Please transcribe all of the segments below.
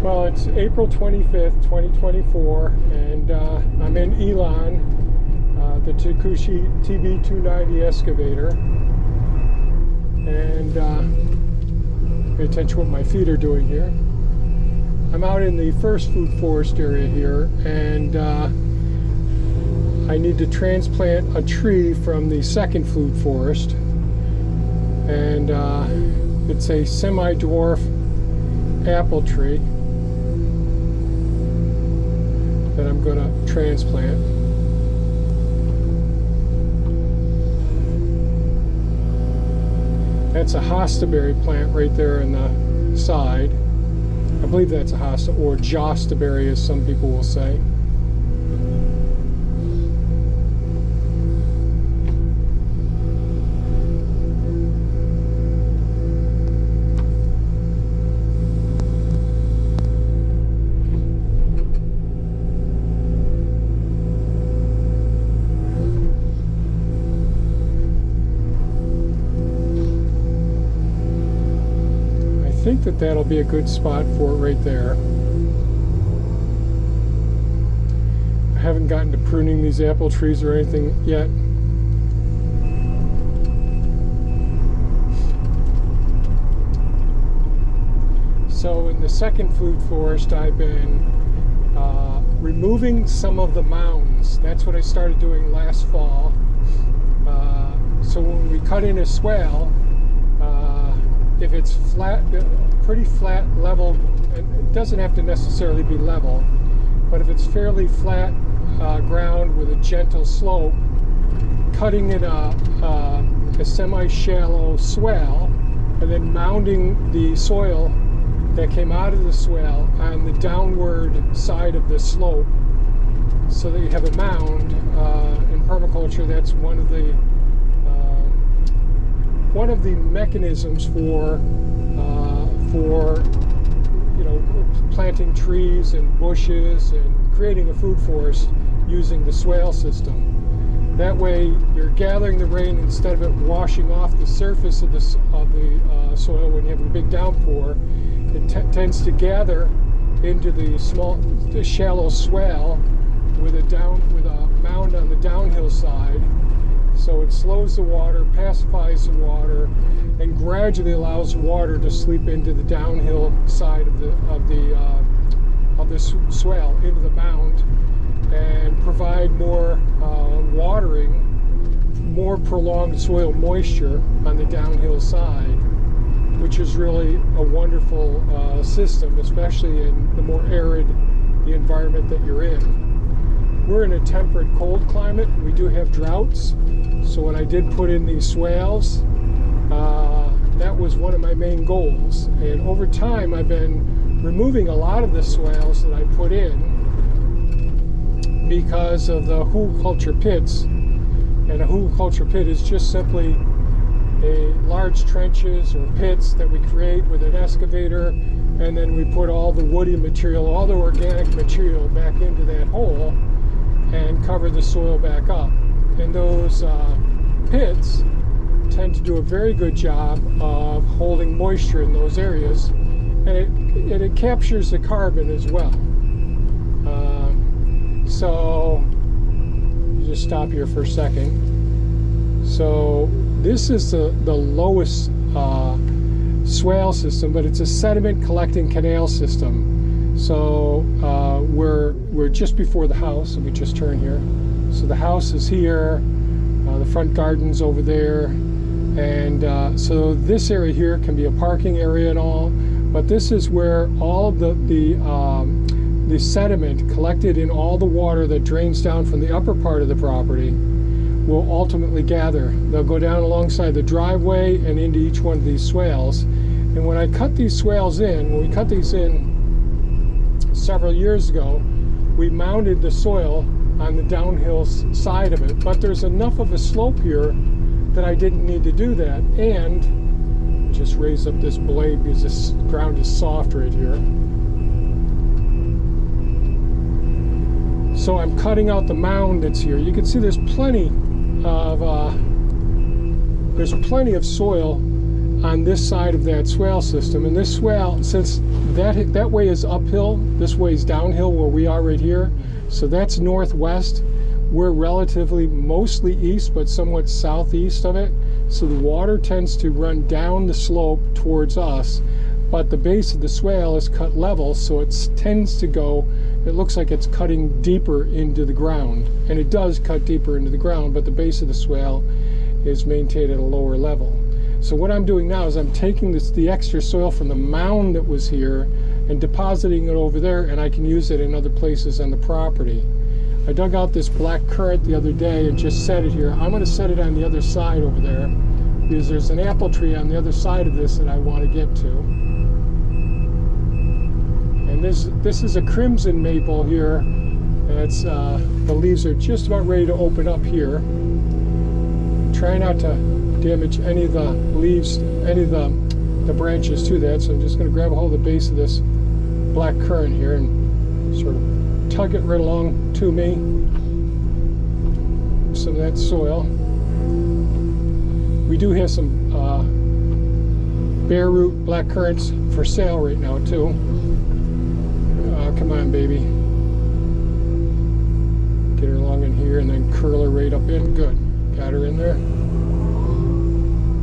Well, it's April 25th, 2024, and I'm in Elon, the Takeuchi TB 290 excavator. And pay attention to what my feet are doing here. I'm out in the first food forest area here, and I need to transplant a tree from the second food forest. And it's a semi-dwarf apple tree that I'm going to transplant. That's a hostaberry plant right there in the side. I believe that's a hosta, or jostaberry as some people will say. I think that'll be a good spot for it right there. I haven't gotten to pruning these apple trees or anything yet. So in the second food forest, I've been removing some of the mounds. That's what I started doing last fall. So when we cut in a swale, if it's flat, pretty flat, level, it doesn't have to necessarily be level, but if it's fairly flat ground with a gentle slope, cutting in a semi-shallow swale and then mounding the soil that came out of the swale on the downward side of the slope so that you have a mound. In permaculture, that's one of the mechanisms for planting trees and bushes and creating a food forest using the swale system. That way you're gathering the rain instead of it washing off the surface of the soil when you have a big downpour. It tends to gather into the shallow swale with a mound on the downhill side. So it slows the water, pacifies the water, and gradually allows water to seep into the downhill side of the swale, into the mound, and provide more watering, more prolonged soil moisture on the downhill side, which is really a wonderful system, especially in the more arid the environment that you're in. We're in a temperate cold climate. We do have droughts. So when I did put in these swales, that was one of my main goals. And over time, I've been removing a lot of the swales that I put in because of the hugelkultur pits. And a hugelkultur pit is just simply large trenches or pits that we create with an excavator, and then we put all the woody material, all the organic material back into that hole and cover the soil back up. And those pits tend to do a very good job of holding moisture in those areas, and it captures the carbon as well. So just stop here for a second. So this is the lowest swale system, but it's a sediment collecting canal system. So we're just before the house, and we just turn here. So the house is here, the front garden's over there, and so this area here can be a parking area and all, but this is where all of the sediment collected in all the water that drains down from the upper part of the property will ultimately gather. They'll go down alongside the driveway and into each one of these swales. And when I cut these swales in, when we cut these in several years ago, we mounded the soil on the downhill side of it, but there's enough of a slope here that I didn't need to do that. And just raise up this blade because this ground is soft right here. So I'm cutting out the mound that's here. You can see there's plenty of soil on this side of that swale system. And this swale, since that way is uphill, this way is downhill where we are right here. So that's northwest. We're relatively mostly east, but somewhat southeast of it. So the water tends to run down the slope towards us, but the base of the swale is cut level, so it tends to go, it looks like it's cutting deeper into the ground. And it does cut deeper into the ground, but the base of the swale is maintained at a lower level. So what I'm doing now is I'm taking the extra soil from the mound that was here and depositing it over there, and I can use it in other places on the property. I dug out this black currant the other day and just set it here. I'm going to set it on the other side over there because there's an apple tree on the other side of this that I want to get to. And this is a crimson maple here. It's the leaves are just about ready to open up here. Try not to damage any of the leaves, any of the branches to that. So I'm just going to grab a hold of the base of this black currant here and sort of tug it right along to me. Some of that soil. We do have some bare root black currants for sale right now too. Come on, baby. Get her along in here and then curl her right up in. Good. Got her in there.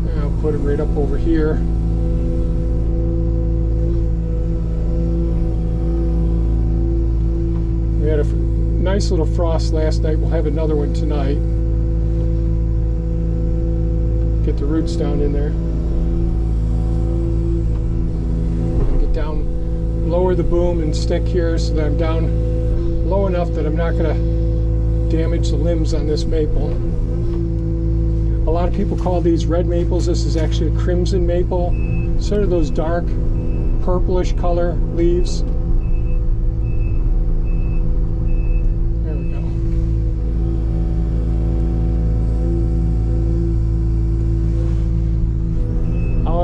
And I'll put it right up over here. We had a nice little frost last night. We'll have another one tonight. Get the roots down in there. Get down, lower the boom and stick here so that I'm down low enough that I'm not going to damage the limbs on this maple. A lot of people call these red maples. This is actually a crimson maple. Sort of those dark purplish color leaves.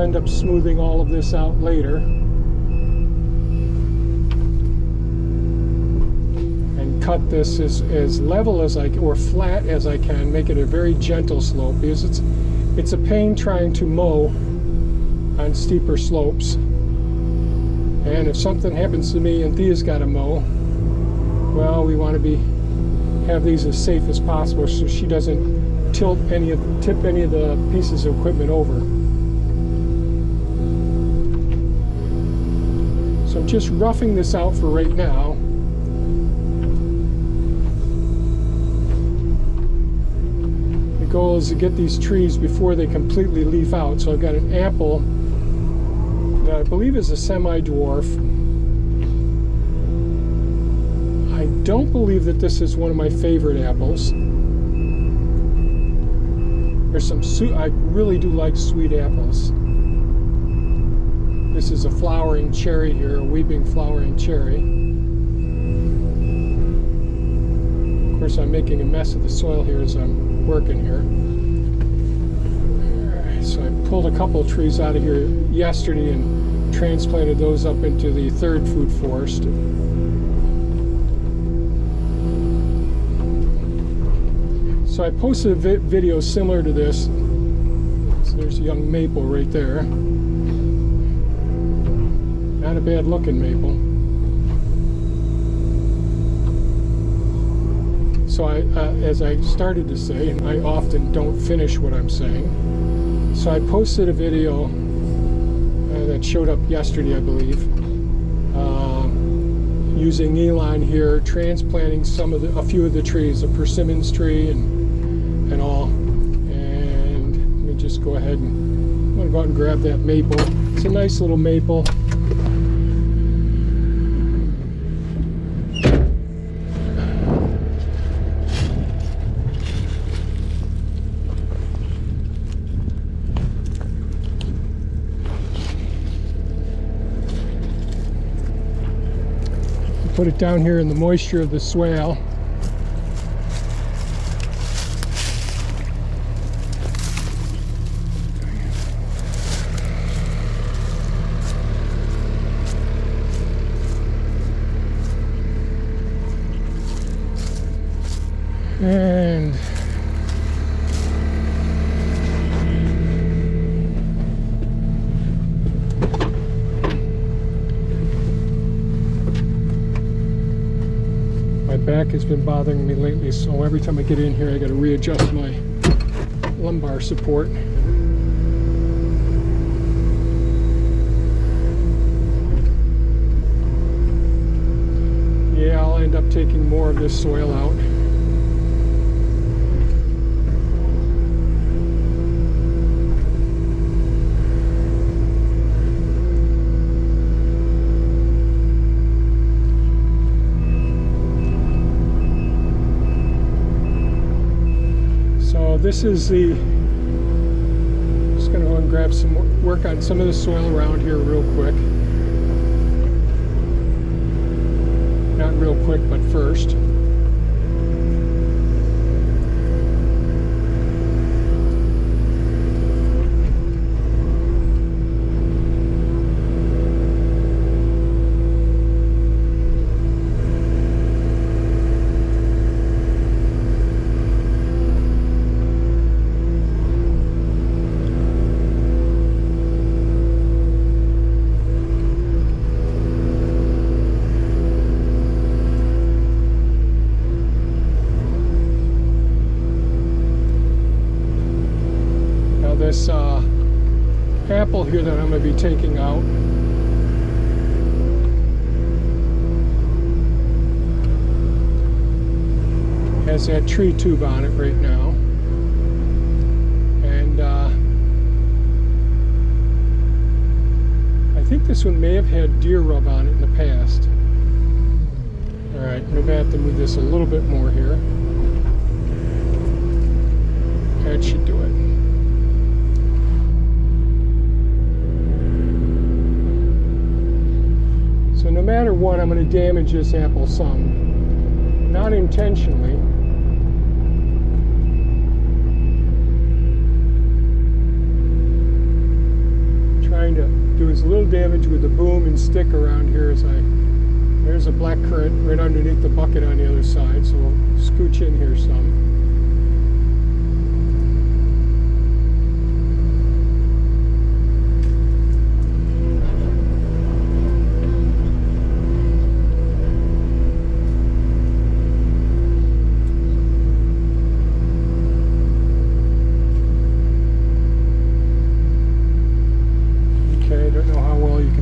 End up smoothing all of this out later and cut this as level as I can, or flat as I can, make it a very gentle slope because it's a pain trying to mow on steeper slopes. And if something happens to me and Thea's got to mow, well, we want to have these as safe as possible so she doesn't tip any of the pieces of equipment over. So I'm just roughing this out for right now. The goal is to get these trees before they completely leaf out. So I've got an apple that I believe is a semi-dwarf. I don't believe that this is one of my favorite apples. There's some I really do like sweet apples. This is a flowering cherry here, a weeping flowering cherry. Of course, I'm making a mess of the soil here as I'm working here. So I pulled a couple of trees out of here yesterday and transplanted those up into the third food forest. So I posted a video similar to this. So there's a young maple right there. Not a bad looking maple. So as I started to say, and I often don't finish what I'm saying, so I posted a video that showed up yesterday, I believe, using Elon here, transplanting a few of the trees, a persimmons tree and all. And let me just go ahead and I'm going to go out and grab that maple. It's a nice little maple. Put it down here in the moisture of the swale. And back has been bothering me lately, so every time I get in here I got to readjust my lumbar support. Yeah, I'll end up taking more of this soil out. So this is the, just going to go and grab some, work on some of the soil around here real quick. Not real quick, but first. This apple here that I'm going to be taking out has that tree tube on it right now, and I think this one may have had deer rub on it in the past. Alright, maybe I have to move this a little bit more here. That should do it. So no matter what, I'm going to damage this apple some. Not intentionally. Trying to do as little damage with the boom and stick around here as I... There's a black currant right underneath the bucket on the other side, so we'll scooch in here some.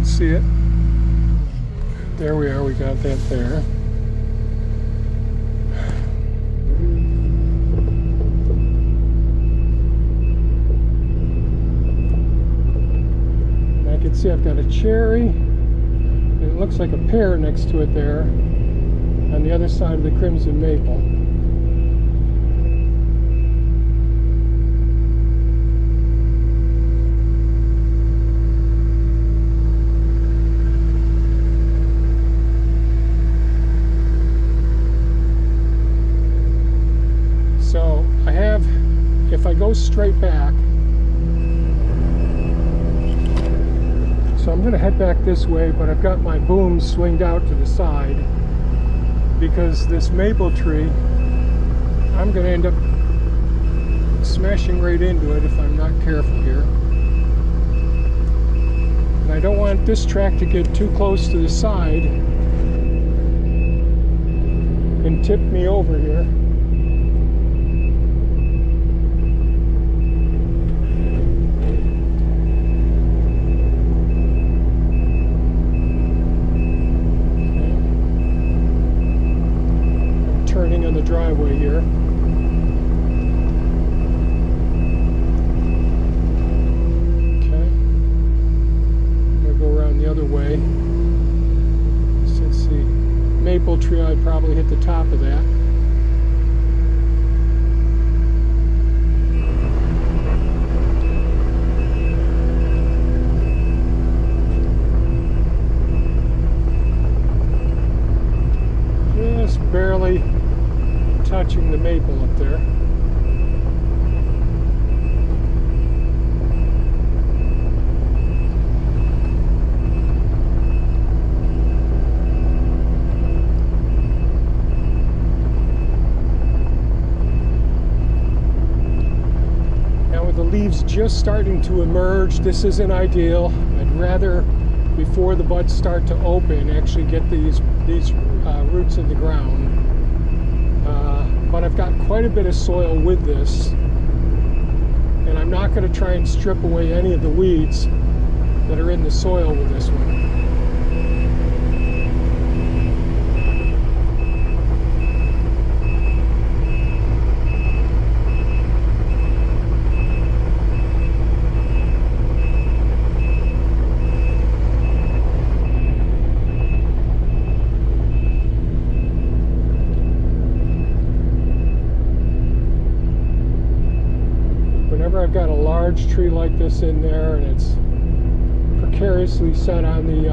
See it? There we are, we got that there. And I can see I've got a cherry, and it looks like a pear next to it there on the other side of the crimson maple. So I have, if I go straight back, so I'm going to head back this way, but I've got my boom swinged out to the side because this maple tree, I'm going to end up smashing right into it if I'm not careful here. And I don't want this track to get too close to the side and tip me over here. On the driveway here. Okay. I'm going to go around the other way. Since the maple tree, I'd probably hit the top of that. Just barely touching the maple up there. Now with the leaves just starting to emerge, this isn't ideal. I'd rather, before the buds start to open, actually get these roots in the ground. but I've got quite a bit of soil with this, and I'm not going to try and strip away any of the weeds that are in the soil with this one. Whenever I've got a large tree like this in there and it's precariously set on the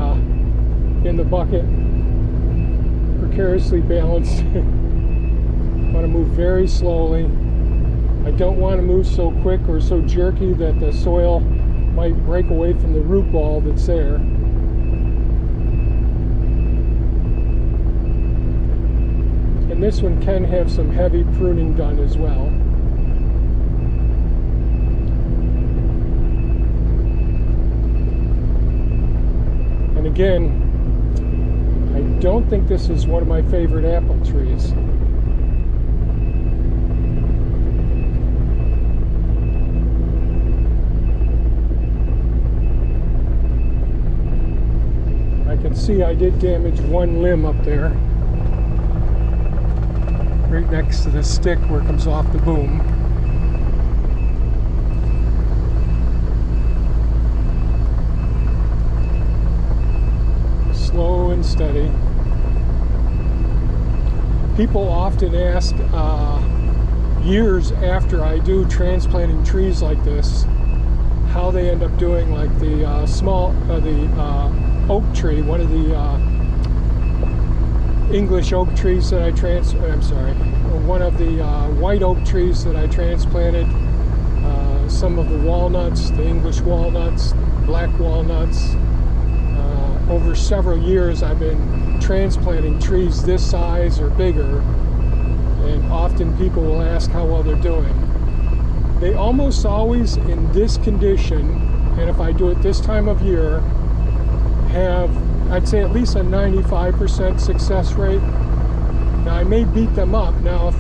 in the bucket, precariously balanced, I want to move very slowly. I don't want to move so quick or so jerky that the soil might break away from the root ball that's there. And this one can have some heavy pruning done as well. And again, I don't think this is one of my favorite apple trees. I can see I did damage one limb up there, right next to the stick where it comes off the boom. Slow and steady. People often ask years after I do transplanting trees like this how they end up doing, like the oak tree, one of the English oak trees that one of the white oak trees that I transplanted, some of the walnuts, the English walnuts, black walnuts. Over several years I've been transplanting trees this size or bigger, and often people will ask how well they're doing. They almost always, in this condition, and if I do it this time of year, have, I'd say, at least a 95% success rate. Now I may beat them up. Now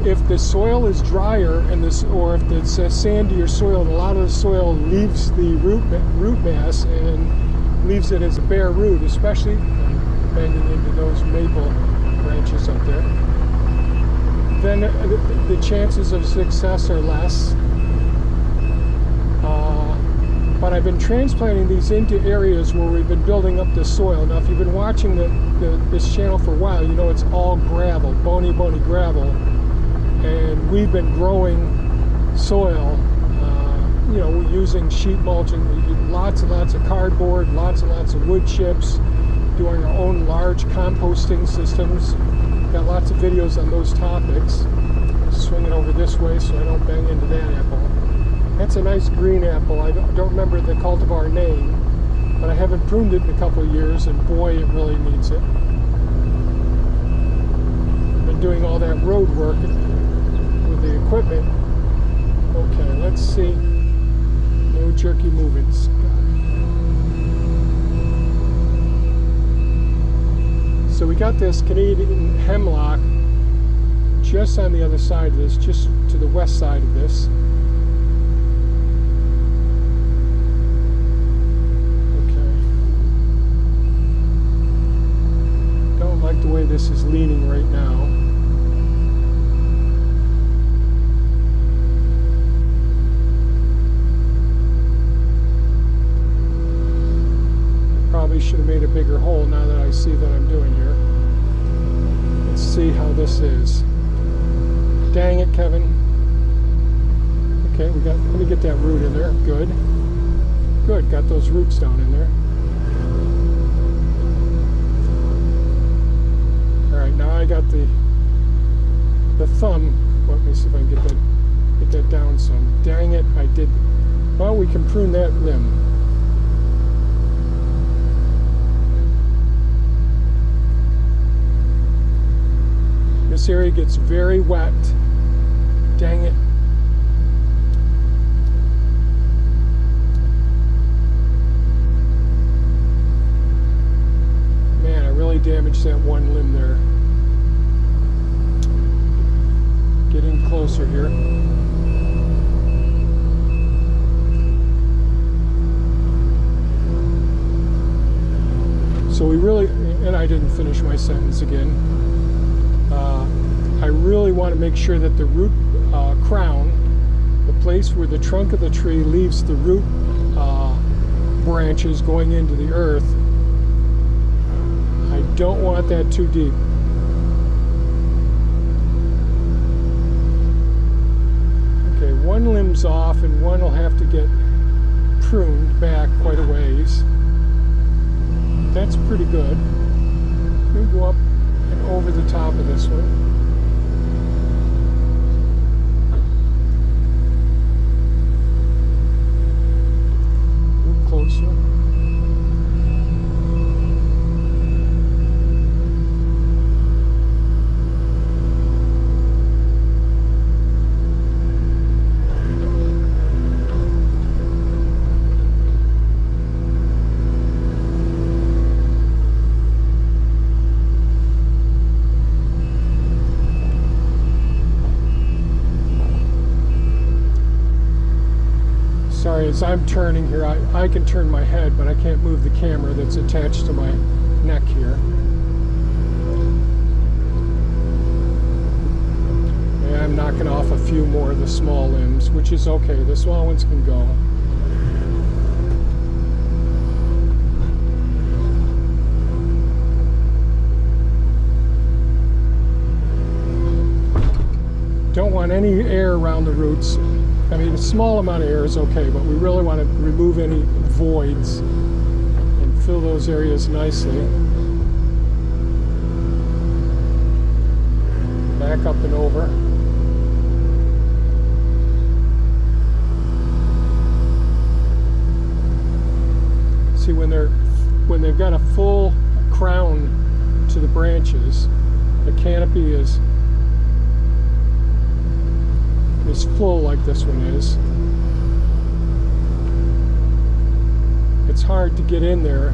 if the soil is drier and or if it's sandier soil, and a lot of the soil leaves the root mass and leaves it as a bare root, especially banging into those maple branches up there, then the chances of success are less. But I've been transplanting these into areas where we've been building up the soil. Now, if you've been watching this channel for a while, you know it's all gravel, bony gravel, and we've been growing soil, you know, using sheet mulching, lots and lots of cardboard, lots and lots of wood chips, doing our own large composting systems. Got lots of videos on those topics. Swing it over this way so I don't bang into that apple. That's a nice green apple. I don't remember the cultivar name, but I haven't pruned it in a couple of years, and boy, it really needs it. Been doing all that road work with the equipment. Okay, let's see. No jerky movements. So we got this Canadian hemlock just on the other side of this, just to the west side of this. Okay. Don't like the way this is leaning right now. Probably should have made a bigger hole now that I see that I'm doing here. Let's see how this is. Dang it, Kevin. Okay, let me get that root in there. Good. Good, got those roots down in there. Alright, now I got the thumb. Let me see if I can get that down some. Dang it, I did. Well, we can prune that limb. This area gets very wet. Dang it. Man, I really damaged that one limb there. get in closer here. So we really, and I didn't finish my sentence again. I really want to make sure that the root crown, the place where the trunk of the tree leaves the root branches going into the earth, I don't want that too deep. Okay, one limb's off and one will have to get pruned back quite a ways. That's pretty good. We go up and over the top of this one. Move closer. Sorry, as I'm turning here, I can turn my head, but I can't move the camera that's attached to my neck here. And I'm knocking off a few more of the small limbs, which is okay. The small ones can go. Don't want any air around the roots. I mean, a small amount of air is okay, but we really want to remove any voids and fill those areas nicely. Back up and over. See, when they've got a full crown to the branches, the canopy is full like this one is. It's hard to get in there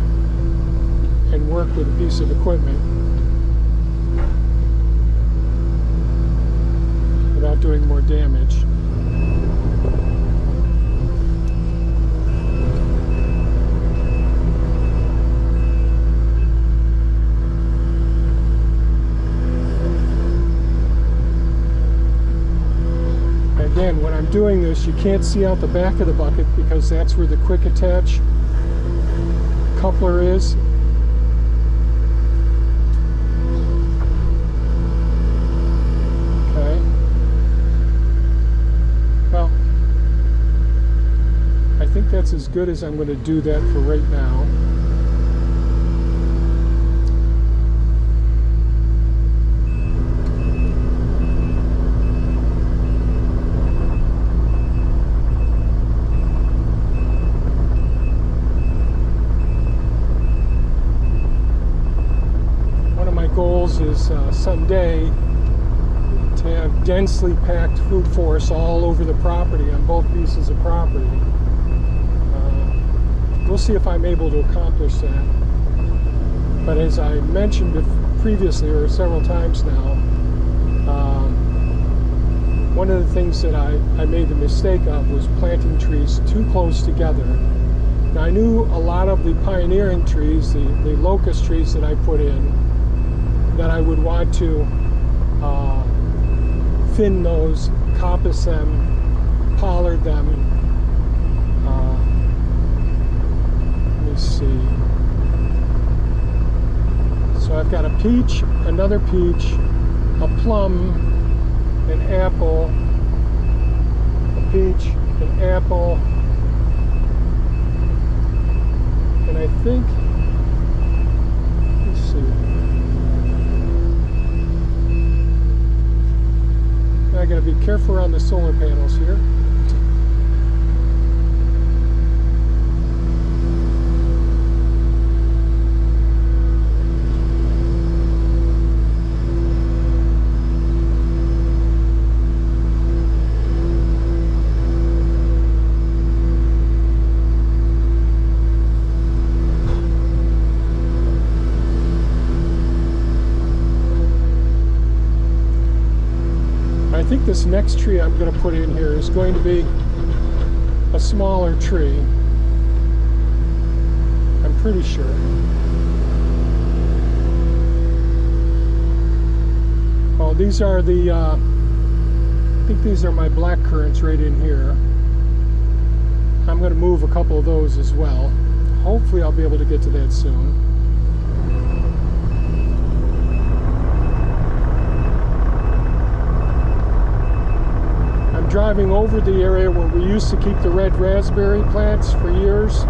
and work with a piece of equipment without doing more damage. Again, when I'm doing this, you can't see out the back of the bucket because that's where the quick attach coupler is. Okay. Well, I think that's as good as I'm going to do that for right now. Goals is someday to have densely packed food forests all over the property on both pieces of property. We'll see if I'm able to accomplish that. But as I mentioned previously, or several times now, one of the things that I made the mistake of was planting trees too close together. Now, I knew a lot of the pioneering trees, the locust trees that I put in, that I would want to thin those, coppice them, pollard them. Let me see. So I've got a peach, another peach, a plum, an apple, a peach, an apple, and I think, let's see. I gotta be careful around the solar panels here. I think this next tree I'm going to put in here is going to be a smaller tree. I'm pretty sure. Oh, these are the, I think these are my black currants right in here. I'm going to move a couple of those as well. Hopefully I'll be able to get to that soon. I'm driving over the area where we used to keep the red raspberry plants for years.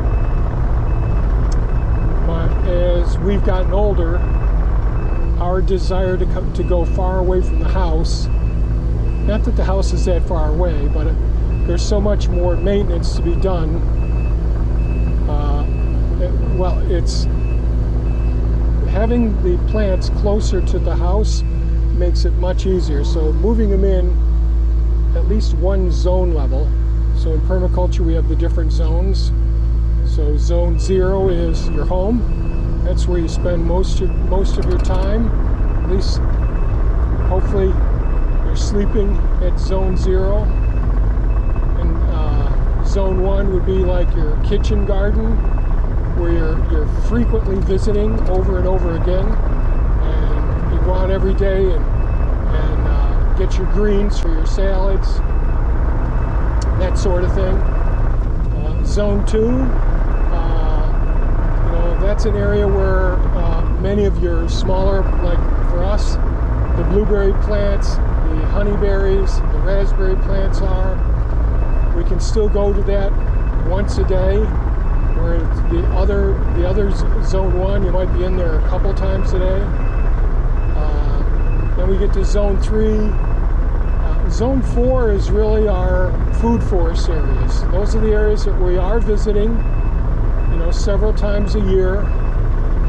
But as we've gotten older, our desire to go far away from the house, not that the house is that far away, but there's so much more maintenance to be done. Well, it's having the plants closer to the house makes it much easier. So moving them in at least one zone level. So in permaculture we have the different zones. So zone 0 is your home. That's where you spend most of your time. At least, hopefully, you're sleeping at zone 0. And zone 1 would be like your kitchen garden, where you're frequently visiting over and over again. And you go out every day and get your greens for your salads, that sort of thing. Zone 2. That's an area where many of your smaller, like for us, the blueberry plants, the honeyberries, the raspberry plants are. We can still go to that once a day, where the other zone 1, you might be in there a couple times a day. Then we get to zone 3. Zone 4 is really our food forest areas. Those are the areas that we are visiting, several times a year,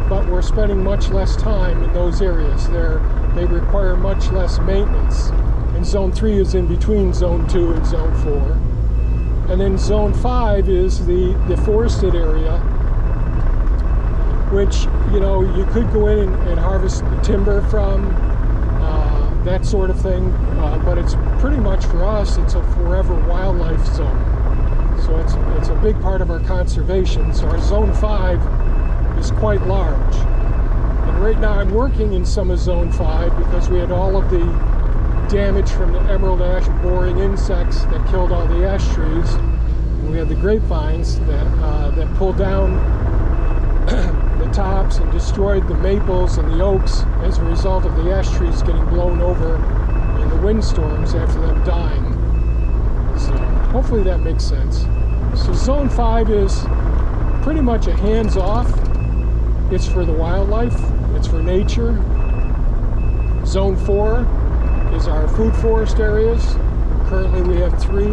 but we're spending much less time in those areas. They require much less maintenance. And zone 3 is in between zone 2 and zone 4. And then zone 5 is the forested area, which, you could go in and harvest timber from, that sort of thing, but it's pretty much for us, it's a forever wildlife zone. So it's a big part of our conservation. So our zone 5 is quite large. And right now I'm working in some of zone 5 because we had all of the damage from the emerald ash boring insects that killed all the ash trees. And we had the grapevines that pulled down the tops and destroyed the maples and the oaks as a result of the ash trees getting blown over in the windstorms after them dying. So hopefully that makes sense. So zone 5 is pretty much a hands-off. It's for the wildlife, it's for nature. Zone 4 is our food forest areas. Currently we have 3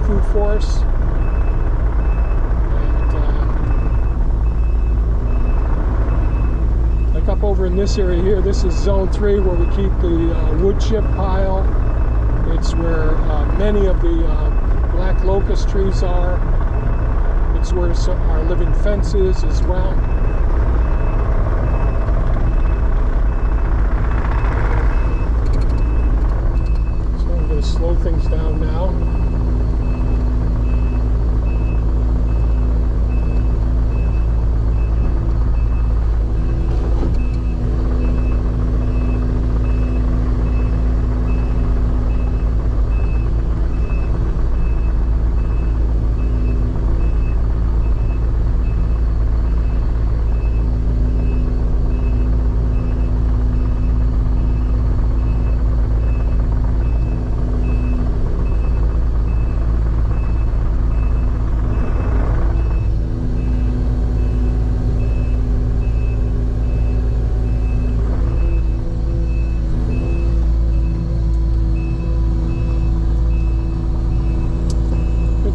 food forests. And like up over in this area here, this is zone 3 where we keep the wood chip pile. It's where many of the black locust trees are. It's where our living fence is as well. So I'm going to slow things down now.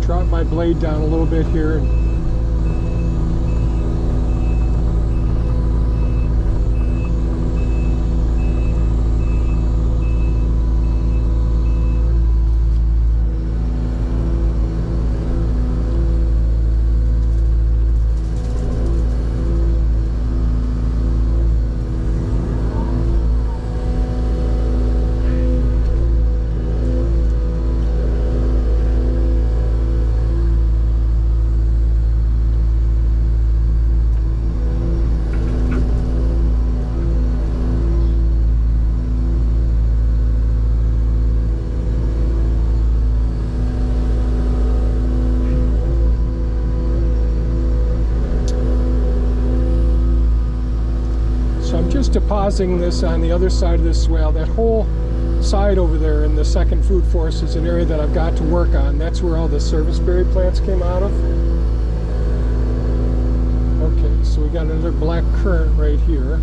Drop my blade down a little bit here. just depositing this on the other side of this swale. That whole side over there in the second food forest is an area that I've got to work on. That's where all the serviceberry plants came out of. Okay, so we got another black currant right here.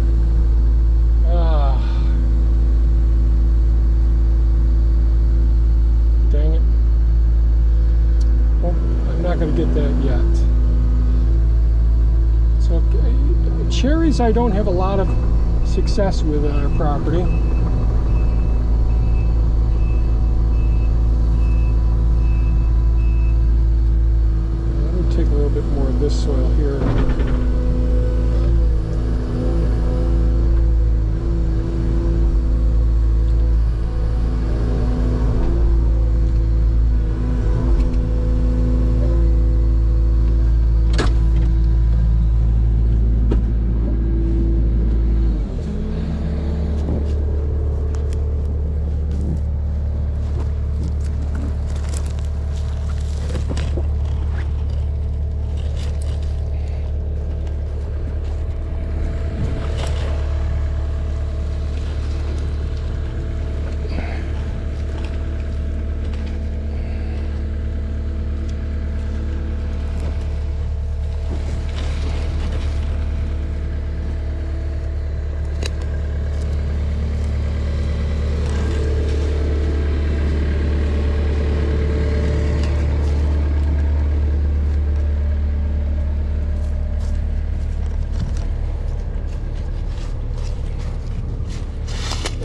Dang it. Well, I'm not going to get that yet. So, cherries I don't have a lot of success with on our property. Let me take a little bit more of this soil here.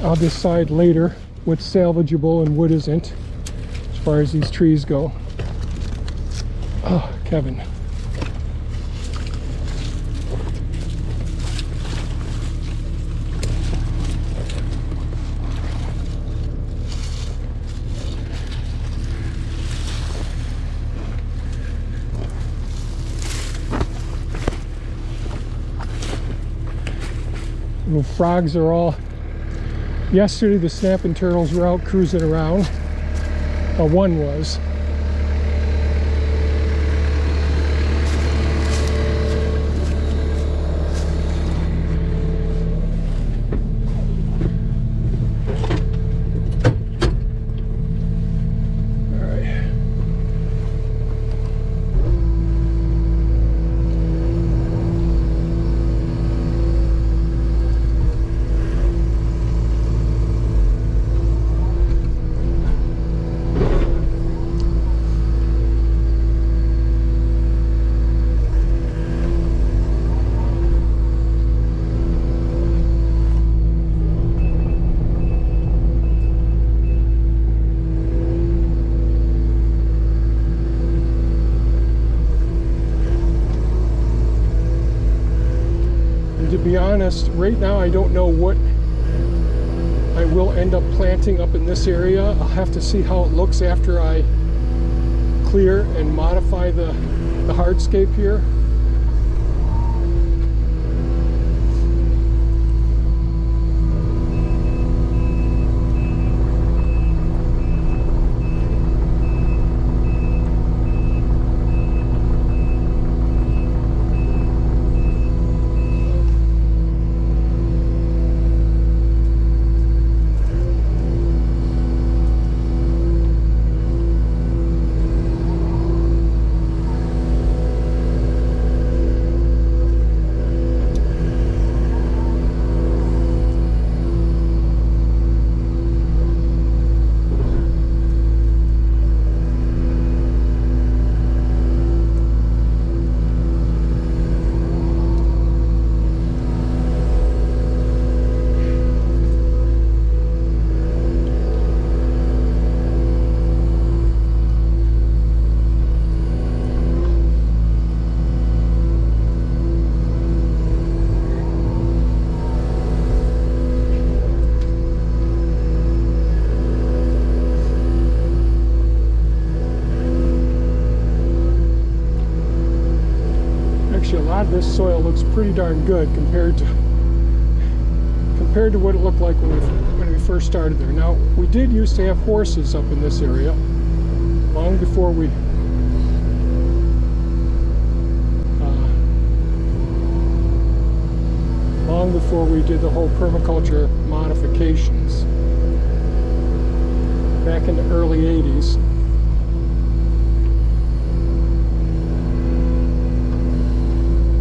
I'll decide later what's salvageable and what isn't as far as these trees go. Oh, Kevin. Little frogs are all... Yesterday the snapping turtles were out cruising around. One was. To be honest, right now I don't know what I will end up planting up in this area. I'll have to see how it looks after I clear and modify the hardscape here. A lot of this soil looks pretty darn good compared to what it looked like when we first started there. Now, we did used to have horses up in this area long before we long before we did the whole permaculture modifications back in the early 80s.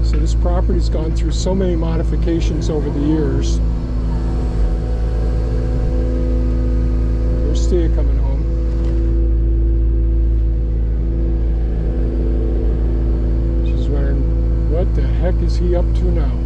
So this property's gone through so many modifications over the years. There's Thea coming home. She's wondering, what the heck is he up to now?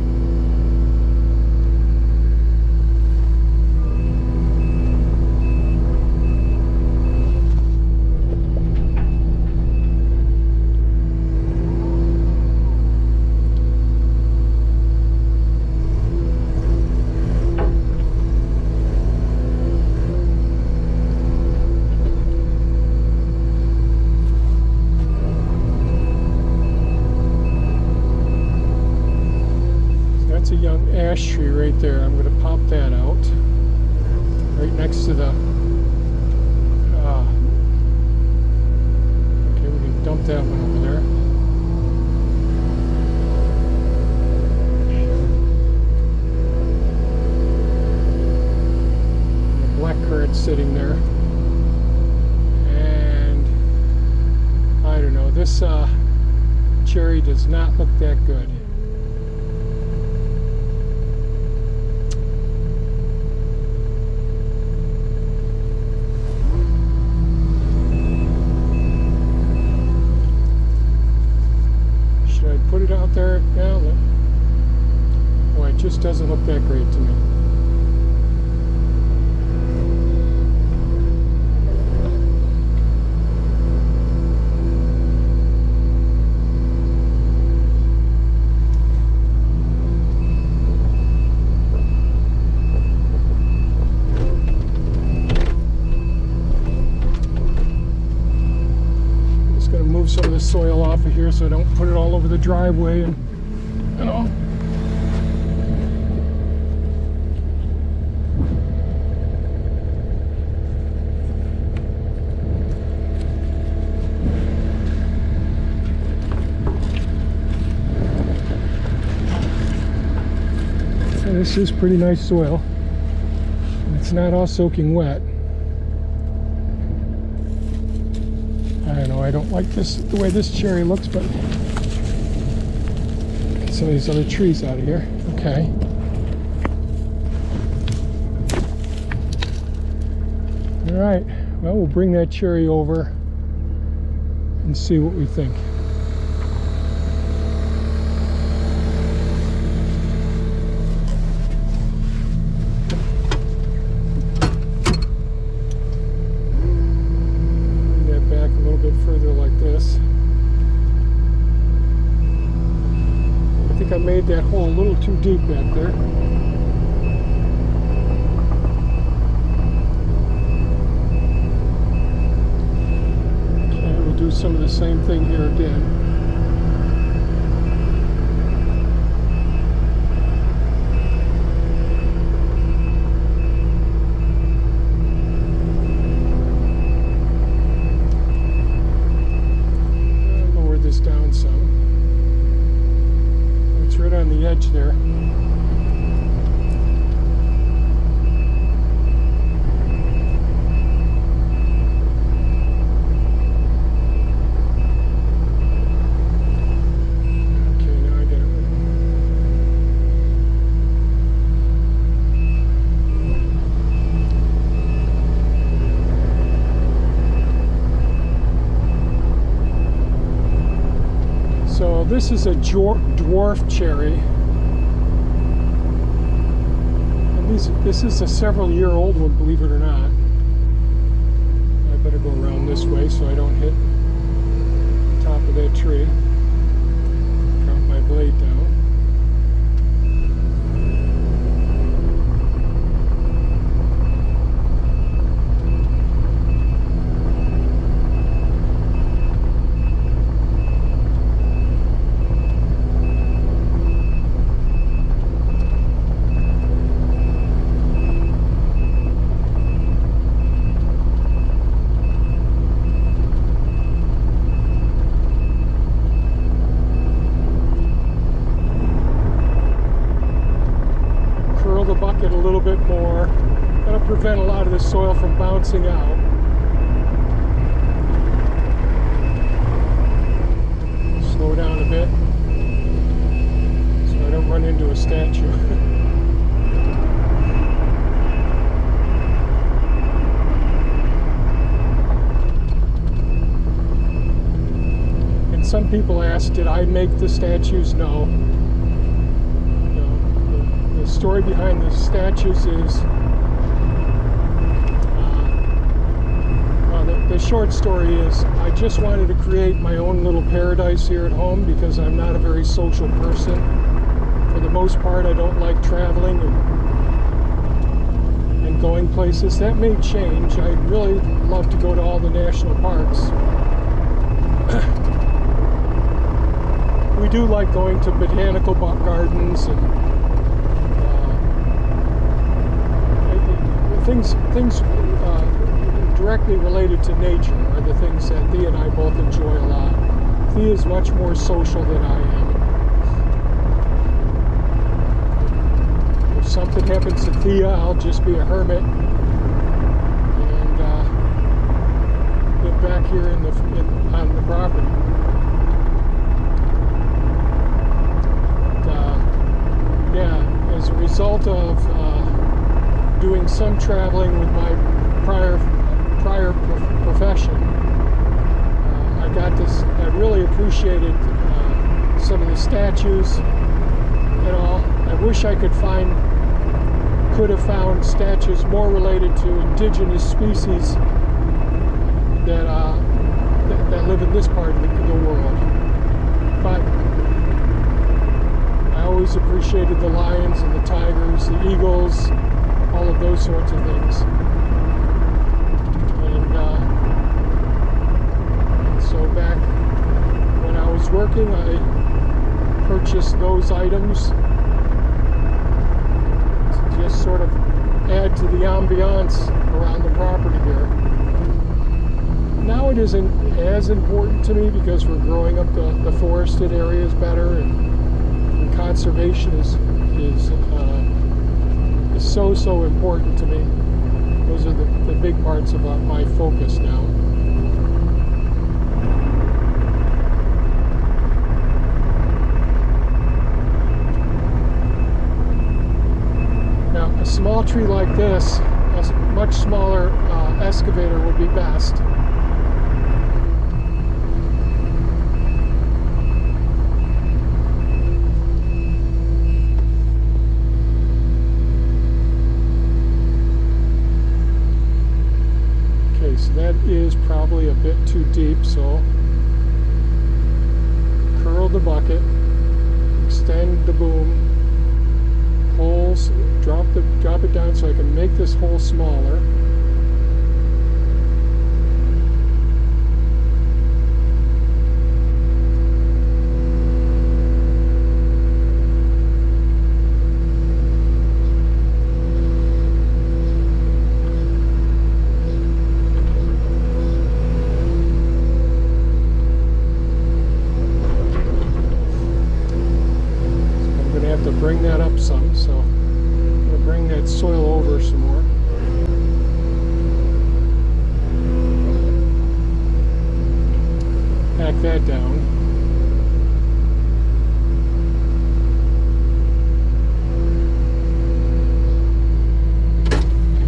A young ash tree right there. I'm going to pop that out right next to the okay, we can dump that one over there. And the blackcurrant sitting there, and I don't know, this cherry does not look that good. Put it out there, yeah. Boy, it just doesn't look that great to me. Some of the soil off of here so I don't put it all over the driveway, and you know. So this is pretty nice soil. It's not all soaking wet. I don't know, I don't like this, the way this cherry looks, but get some of these other trees out of here. Okay. All right, well, we'll bring that cherry over and see what we think. Further like this. I think I made that hole a little too deep back there. Okay, we'll do some of the same thing here again. Down some. It's right on the edge there. Okay, now I get it. So this is a dwarf cherry, and this is a several-year-old one, believe it or not. I better go around this way so I don't hit the top of that tree. Drop my blade down. it a little bit more. That'll prevent a lot of the soil from bouncing out. Slow down a bit so I don't run into a statue. And some people ask, did I make the statues? No. The story behind the statues is, the short story is, I just wanted to create my own little paradise here at home because I'm not a very social person. For the most part, I don't like traveling and going places. That may change. I really love to go to all the national parks. We do like going to botanical gardens and things directly related to nature are the things that Thea and I both enjoy a lot. Thea is much more social than I am. If something happens to Thea, I'll just be a hermit and live back here on the property. But, yeah, as a result of doing some traveling with my prior profession, I really appreciated some of the statues and all. I wish I could have found statues more related to indigenous species that live in this part of the world. But I always appreciated the lions and the tigers, the eagles, all of those sorts of things. So back when I was working, I purchased those items to just sort of add to the ambiance around the property here. Now it isn't as important to me because we're growing up the forested areas better, and conservation is so important to me. Those are the big parts of my focus now. Now, a small tree like this, a much smaller excavator would be best. So that is probably a bit too deep, so curl the bucket, extend the boom, holes, drop it down so I can make this hole smaller. Bring that up some, so I'm going to bring that soil over some more. Pack that down.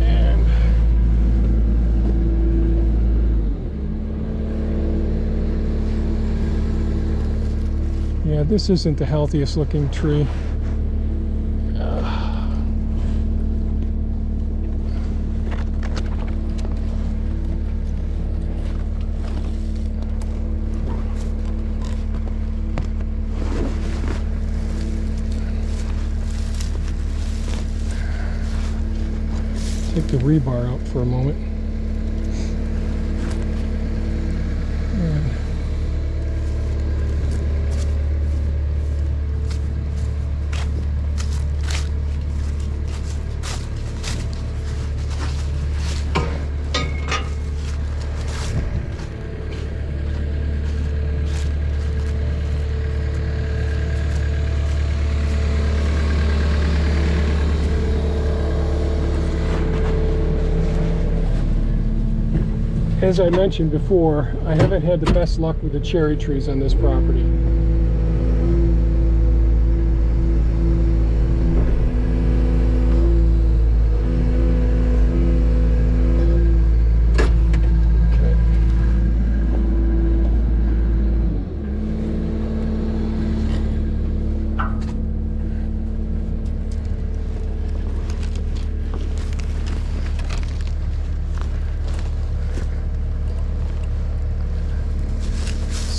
And yeah, this isn't the healthiest looking tree. Take the rebar out for a moment. as I mentioned before, I haven't had the best luck with the cherry trees on this property.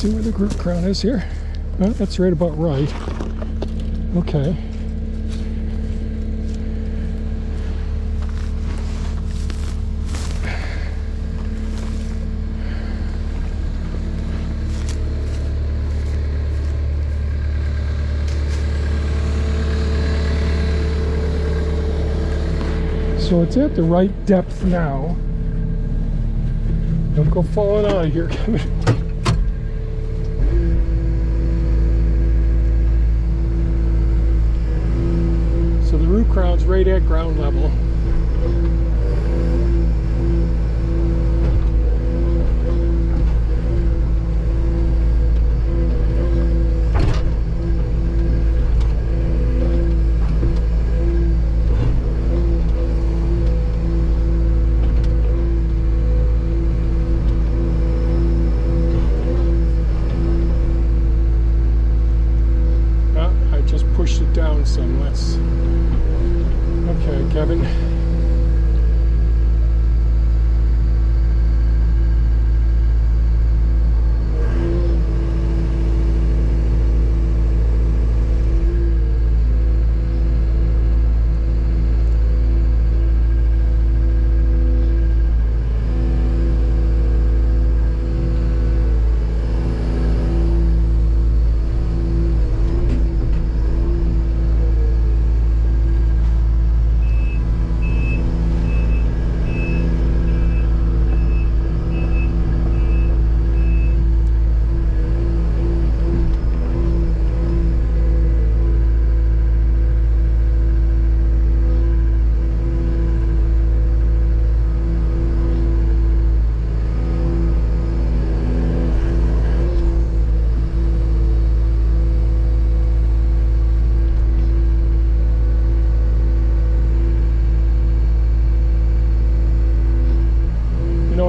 See where the root crown is here? Oh, that's right about right. Okay. So it's at the right depth now. Don't go falling out of here, Kevin. Root crown's right at ground level. I just pushed it down some. Let's. Okay, Kevin.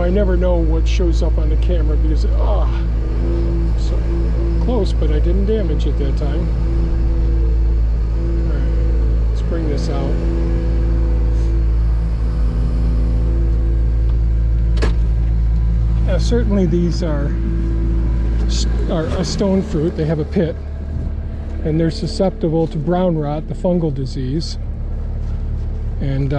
I never know what shows up on the camera because, so close, but I didn't damage it that time. All right, let's bring this out. Now, certainly these are a stone fruit. They have a pit, and they're susceptible to brown rot, the fungal disease, and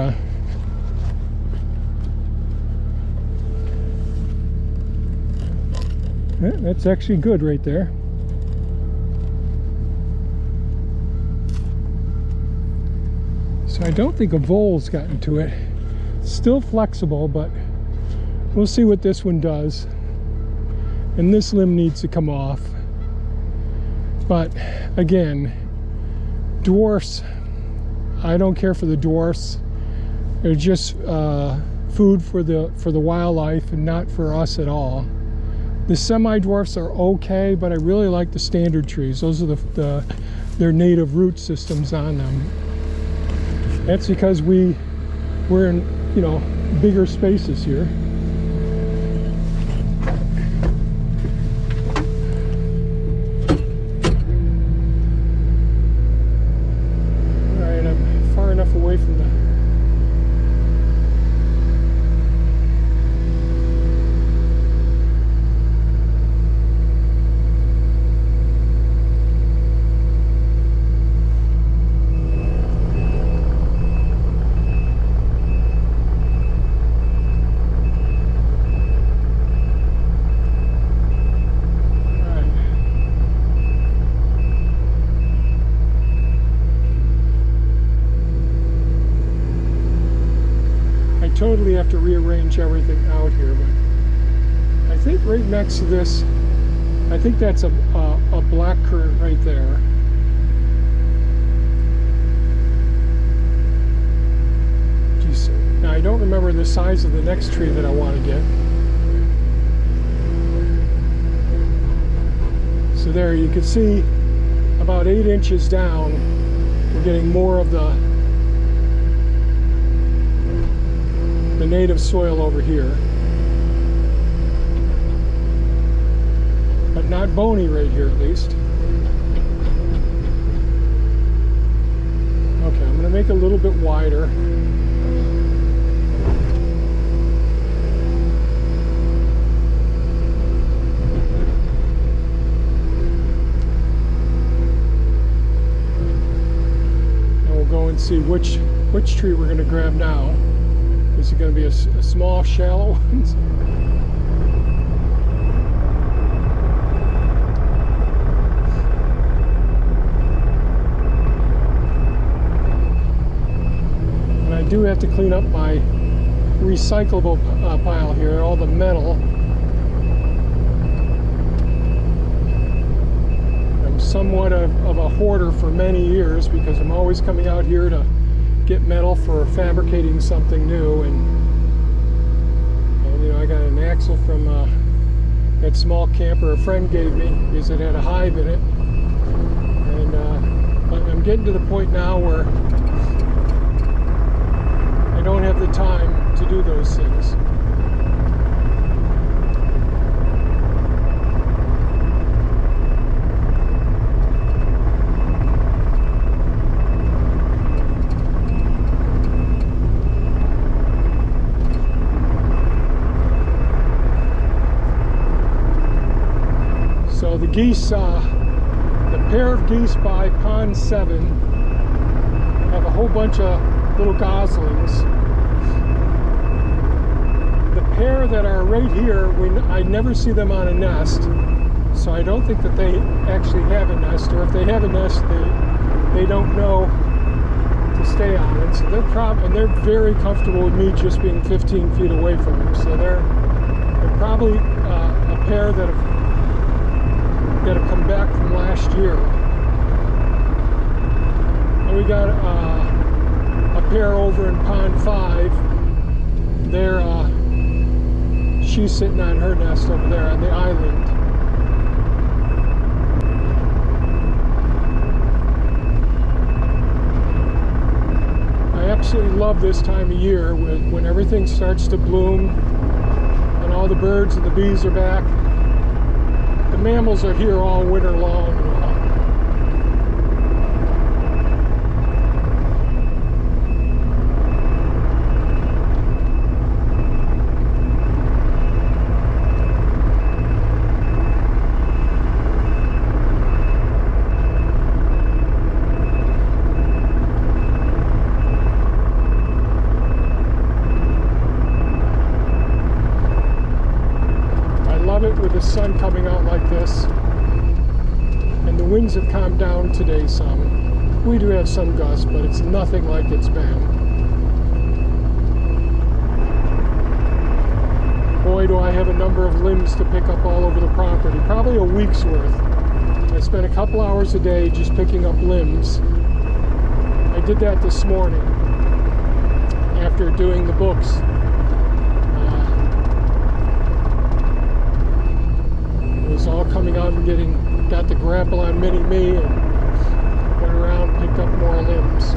that's actually good right there. So I don't think a vole's gotten to it. It's still flexible, but we'll see what this one does. And this limb needs to come off. But again, dwarfs, I don't care for the dwarfs. They're just food for the wildlife and not for us at all. The semi-dwarfs are okay, but I really like the standard trees. Those are their native root systems on them. That's because we're in, bigger spaces here. All right, I'm far enough away from the totally have to rearrange everything out here, but I think right next to this, I think that's a black currant right there. Now I don't remember the size of the next tree that I want to get. over there. You can see about 8 inches down, we're getting more of the native soil over here. But not bony right here, at least. Okay, I'm going to make it a little bit wider. And we'll go and see which tree we're going to grab now. Is it going to be a small, shallow one? And I do have to clean up my recyclable pile here, all the metal. I'm somewhat of a hoarder for many years because I'm always coming out here to get metal for fabricating something new, and you know, I got an axle from that small camper a friend gave me because it had a hive in it, and but I'm getting to the point now where I don't have the time to do those things. So the geese, the pair of geese by Pond 7 have a whole bunch of little goslings. The pair that are right here, I never see them on a nest, so I don't think that they actually have a nest, or if they have a nest, they don't know to stay on it. So they're very comfortable with me just being 15 feet away from them. So they're probably a pair that have come back from last year. And we got a pair over in Pond 5. She's sitting on her nest over there on the island. I absolutely love this time of year when everything starts to bloom and all the birds and the bees are back. The mammals are here all winter long. With the sun coming out like this, and the winds have calmed down today some. We do have some gusts, but it's nothing like it's been. Boy, do I have a number of limbs to pick up all over the property, probably a week's worth. I spent a couple hours a day just picking up limbs. I did that this morning after doing the books. It's all coming out and got the grapple on Mini-Me and went around and picked up more limbs.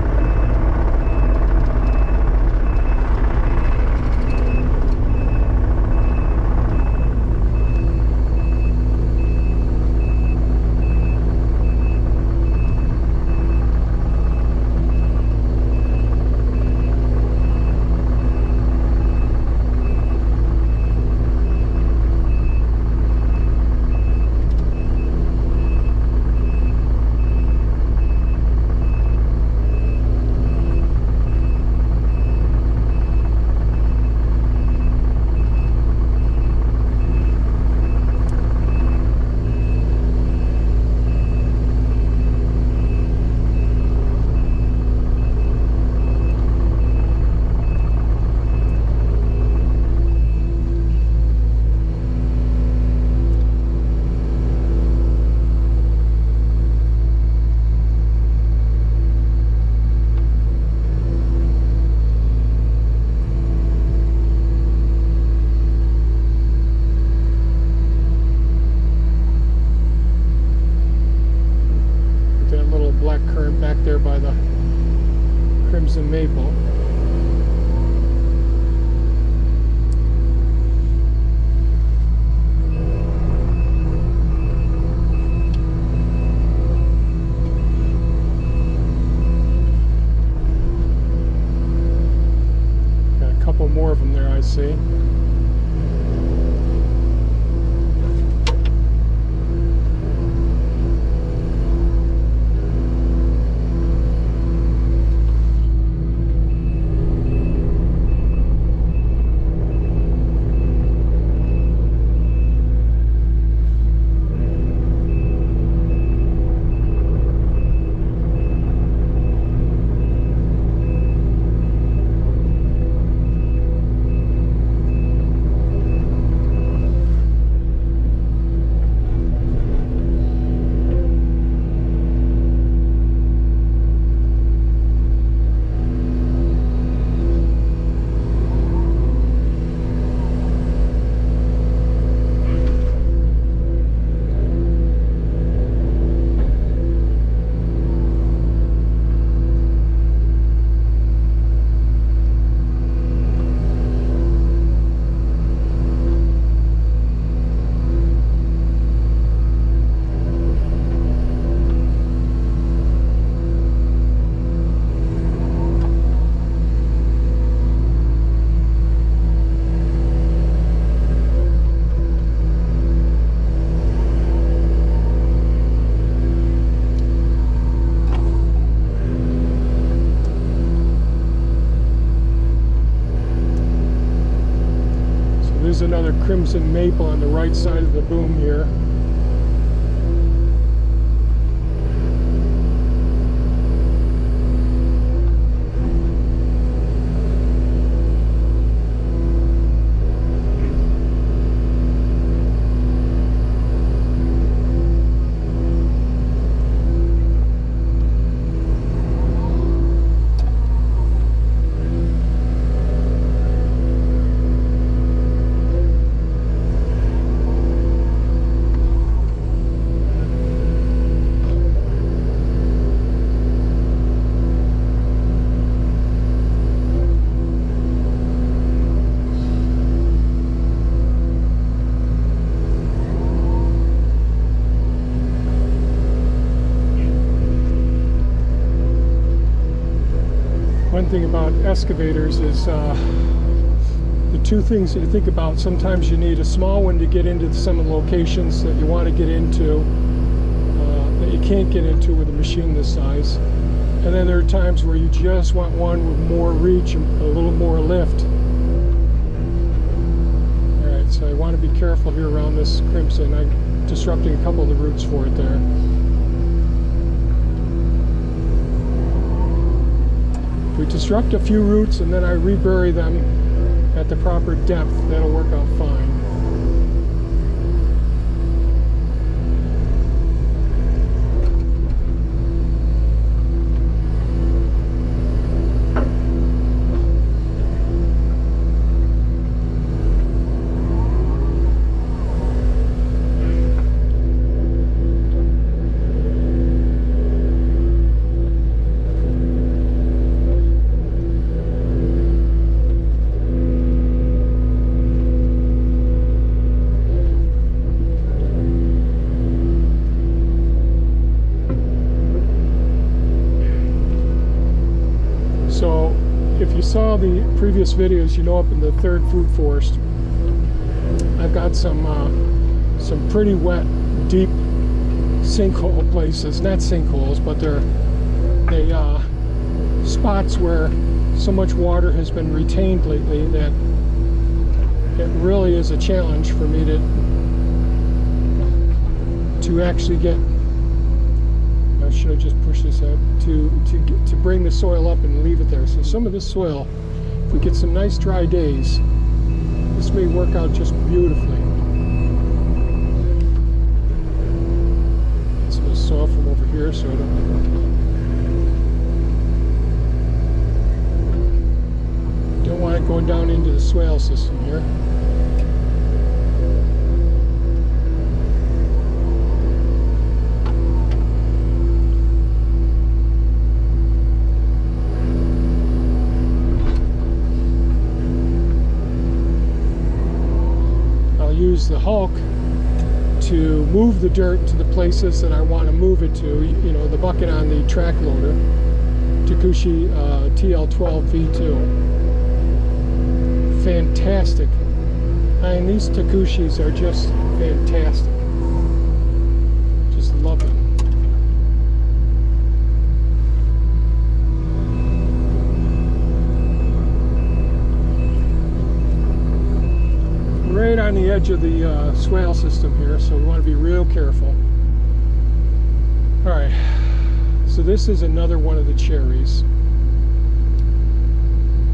more of them there, I see. There's another crimson maple on the right side of the boom here. One thing about excavators is the two things that you think about. Sometimes you need a small one to get into some of the locations that you want to get into that you can't get into with a machine this size. And then there are times where you just want one with more reach and a little more lift. Alright, so I want to be careful here around this crimson. I'm disrupting a couple of the roots for it there. We disrupt a few roots and then I rebury them at the proper depth. That'll work out fine. So if you saw the previous videos, you know up in the third food forest, I've got some pretty wet, deep sinkhole places. Not sinkholes, but they're spots where so much water has been retained lately that it really is a challenge for me to actually get. I should have just pushed this out to bring the soil up and leave it there. So some of this soil, if we get some nice dry days, this may work out just beautifully. Get some of the soil from over here so I don't want it going down into the swale system here. Use the Hulk to move the dirt to the places that I want to move it to. You know, the bucket on the track loader, Takeuchi TL12 V2. fantastic. I mean, these Takeuchis are just fantastic. Just love them. Right on the edge of the swale system here, so we want to be real careful. All right, so this is another one of the cherries.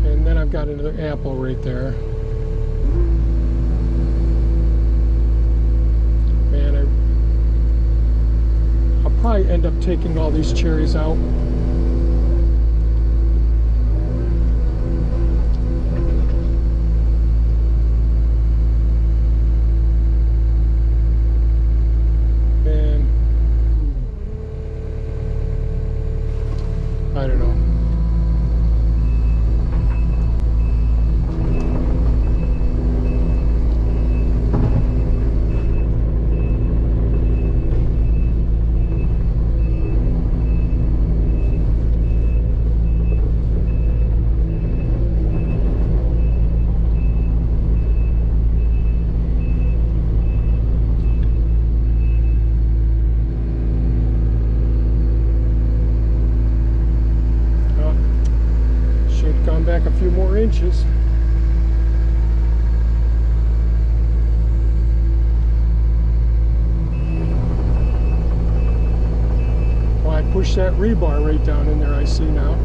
And then I've got another apple right there. Man, I'll probably end up taking all these cherries out. Man, I don't know. Back a few more inches. Well, I pushed that rebar right down in there, I see now.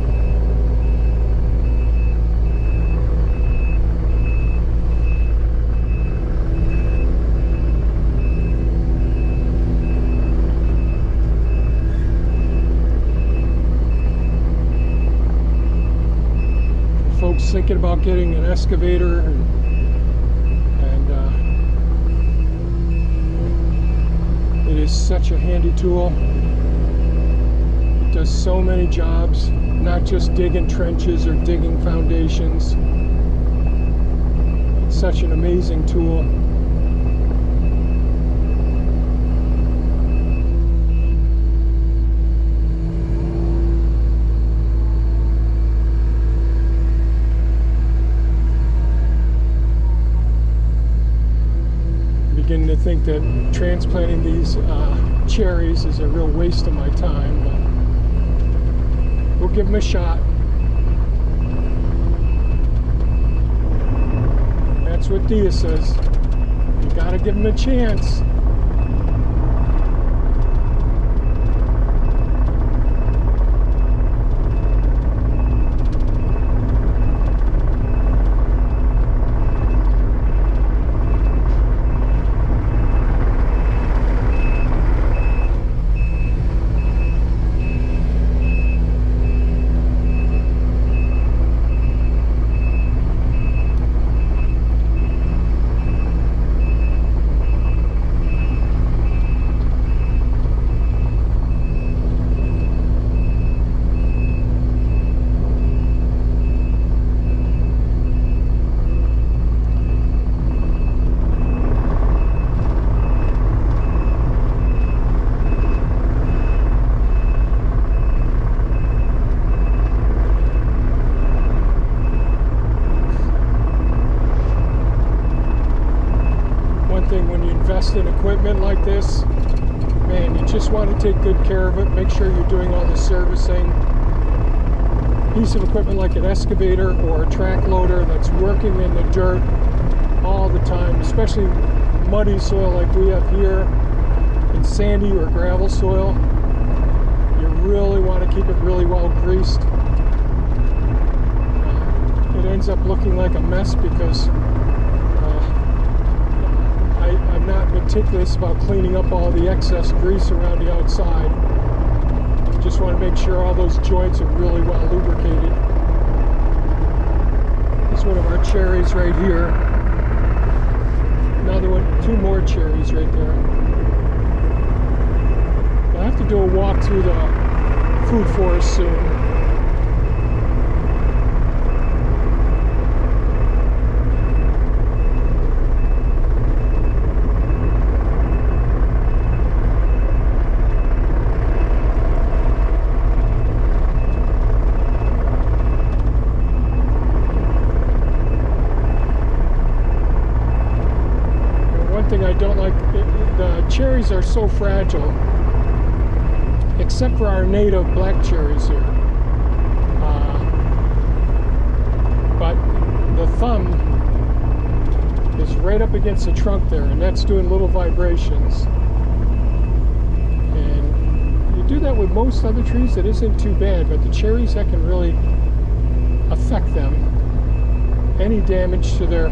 Thinking about getting an excavator, and it is such a handy tool. It does so many jobs, not just digging trenches or digging foundations. It's such an amazing tool. Beginning to think that transplanting these cherries is a real waste of my time, but we'll give them a shot. That's what Dia says. You gotta give them a chance. In equipment like this, man, you just want to take good care of it. Make sure you're doing all the servicing. Piece of equipment like an excavator or a track loader that's working in the dirt all the time, especially muddy soil like we have here, in sandy or gravel soil. You really want to keep it really well greased. It ends up looking like a mess because I'm not meticulous about cleaning up all the excess grease around the outside. Just want to make sure all those joints are really well lubricated. This is one of our cherries right here. Another one, two more cherries right there. I'll have to do a walk through the food forest soon. don't like the cherries are so fragile, except for our native black cherries here. But the thumb is right up against the trunk there, and that's doing little vibrations. And you do that with most other trees, it isn't too bad, but the cherries, that can really affect them. Any damage to the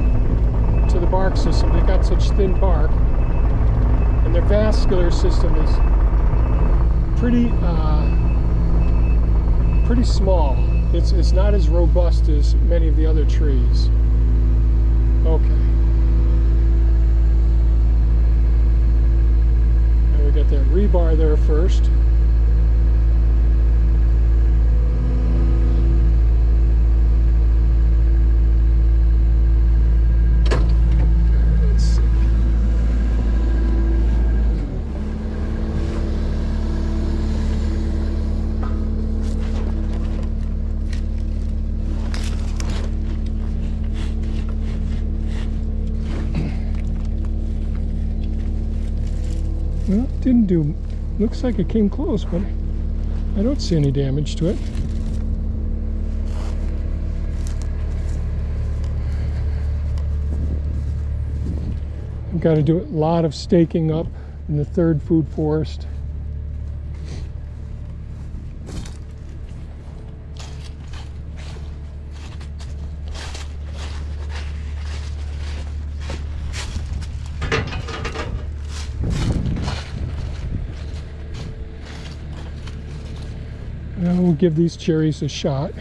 bark system, they've got such thin bark, and their vascular system is pretty small. It's not as robust as many of the other trees. Okay. Now we got that rebar there first. Well, it didn't do, looks like it came close, but I don't see any damage to it. I've got to do a lot of staking up in the third food forest. Now we'll give these cherries a shot.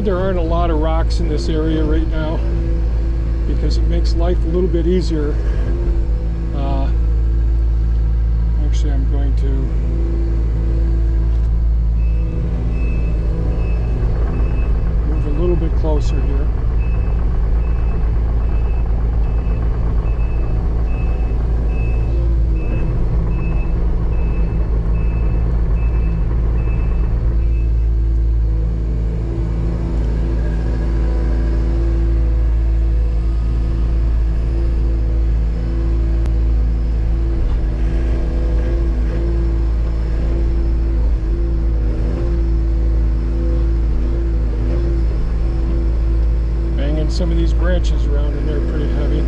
There aren't a lot of rocks in this area right now because it makes life a little bit easier. Actually, I'm going to move a little bit closer here. some of these branches around, and they're pretty heavy.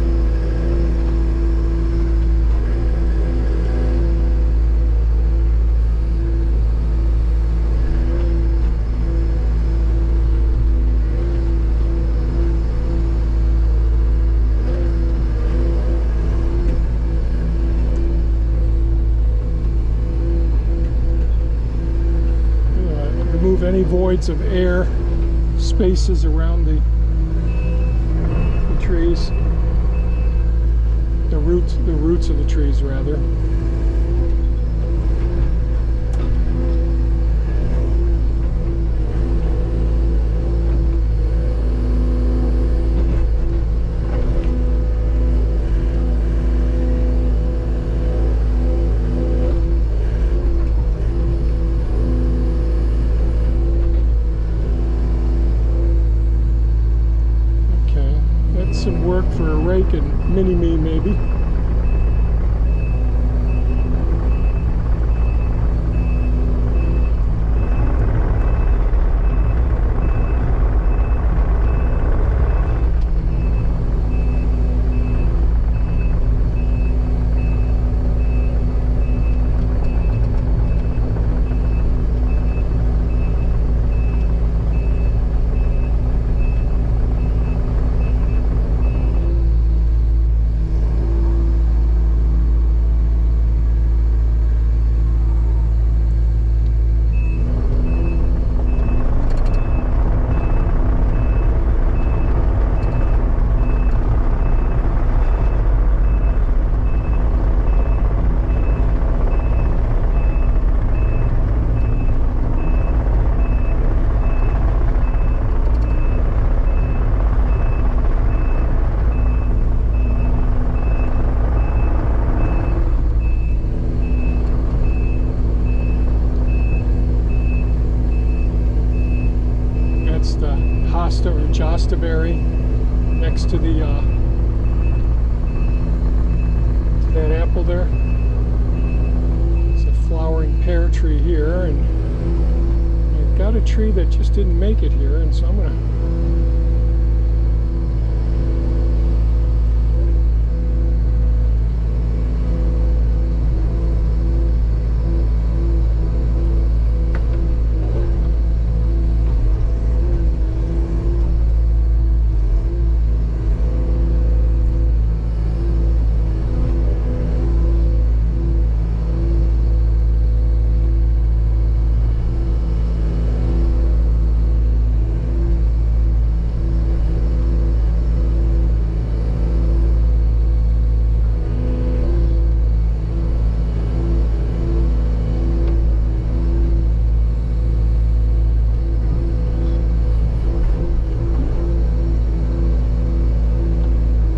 Remove any voids of air, spaces around the trees, the roots of the trees rather. Some work for a rake and mini-me maybe. Hosta or Jostaberry next to the to that apple there. It's a flowering pear tree here, and I've got a tree that just didn't make it here, and so I'm gonna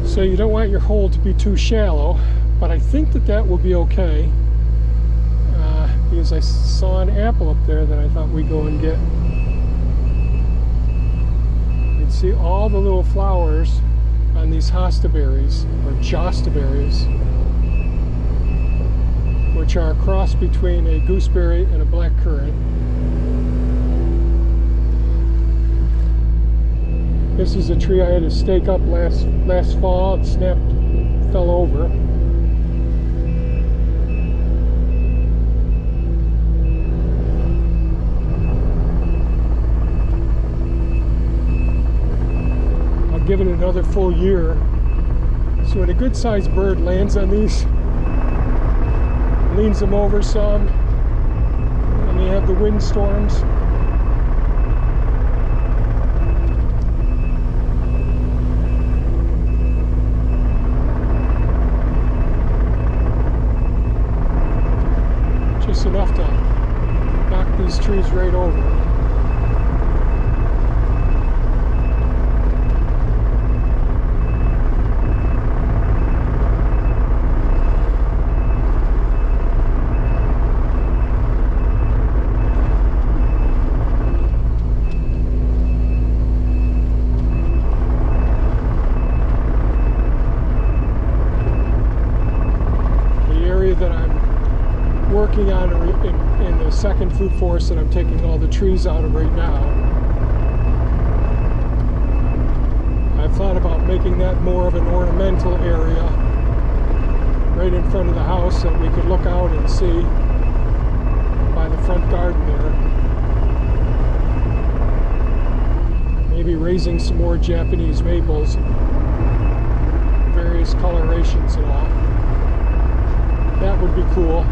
So you don't want your hole to be too shallow, but I think that will be okay, because I saw an apple up there that I thought we'd go and get. You can see all the little flowers on these hosta berries, or josta berries, which are a cross between a gooseberry and a blackcurrant. This is a tree I had to stake up last fall. It fell over. I'll give it another full year. So when a good-sized bird lands on these, leans them over some, and you have the windstorms. Just enough to knock these trees right over. Working on in the second food forest that I'm taking all the trees out of right now. I thought ornamental area right in front of the house that we could look out and see by the front garden there. Maybe raising some more Japanese maples, various colorations and all. That would be cool.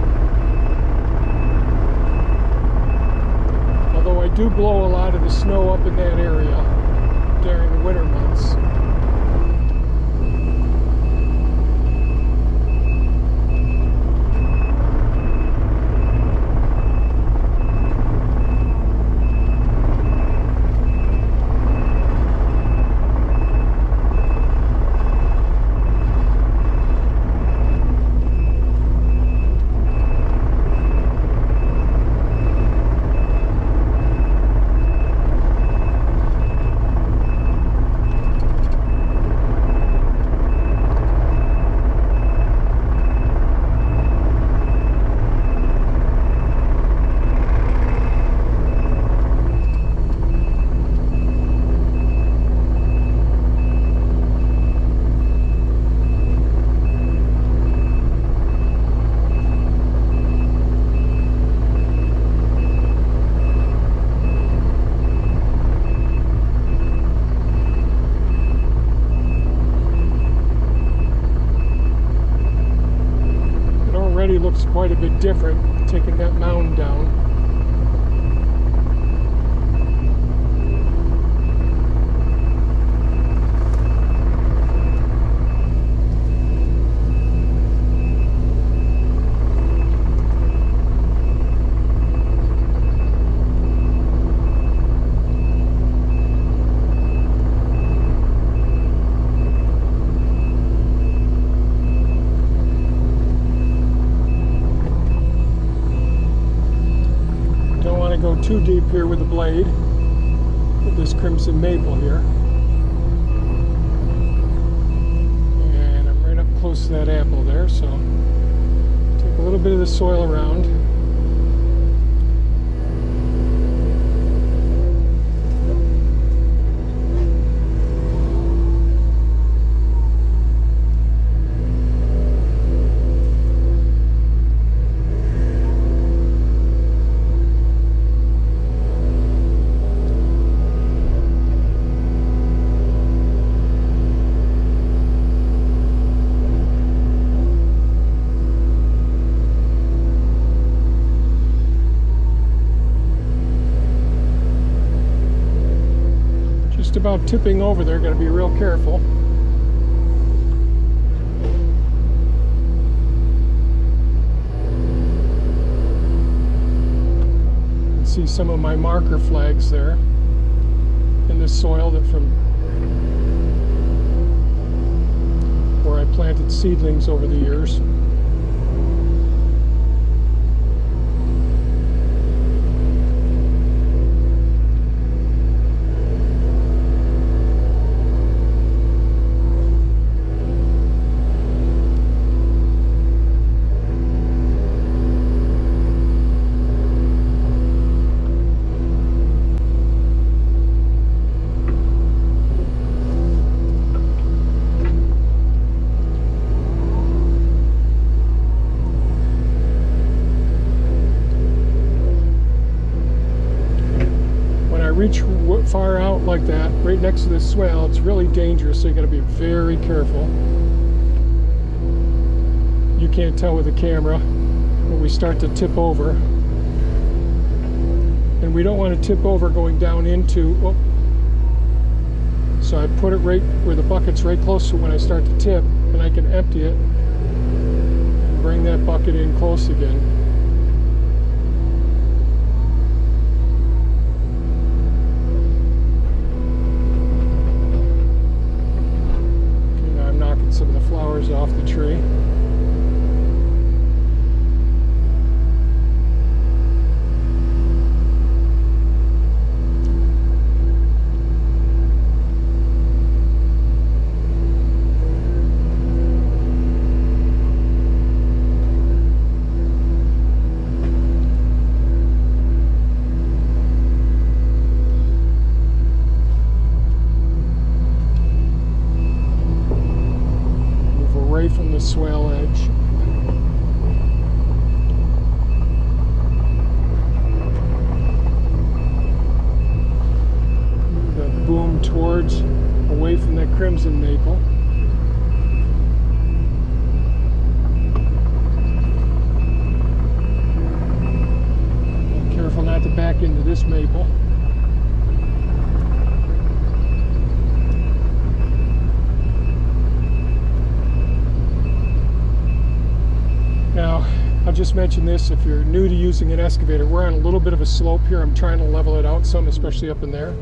Although I do blow a lot of the snow up in that area during the winter months. Looks quite a bit different, taking that mound down. Go too deep here with the blade with this crimson maple here, and I'm right up close to that apple there, so take a little bit of the soil around. About tipping over there, got to be real careful. You can see some of my marker flags there in the soil that from where I planted seedlings over the years. Reach far out like that, right next to this swale, it's really dangerous, so you got to be very careful. You can't tell with the camera when we start to tip over. And we don't want to tip over going down into, oh. So I put it right where the bucket's right close to when I start to tip, and I can empty it and bring that bucket in close again. Some of the flowers off the tree. the swale edge. The boom towards, away from that crimson maple. Be careful not to back into this maple. Now, I'll just mention this, if you're new to using an excavator, we're on a little bit of a slope here. I'm trying to level it out some, especially up in there.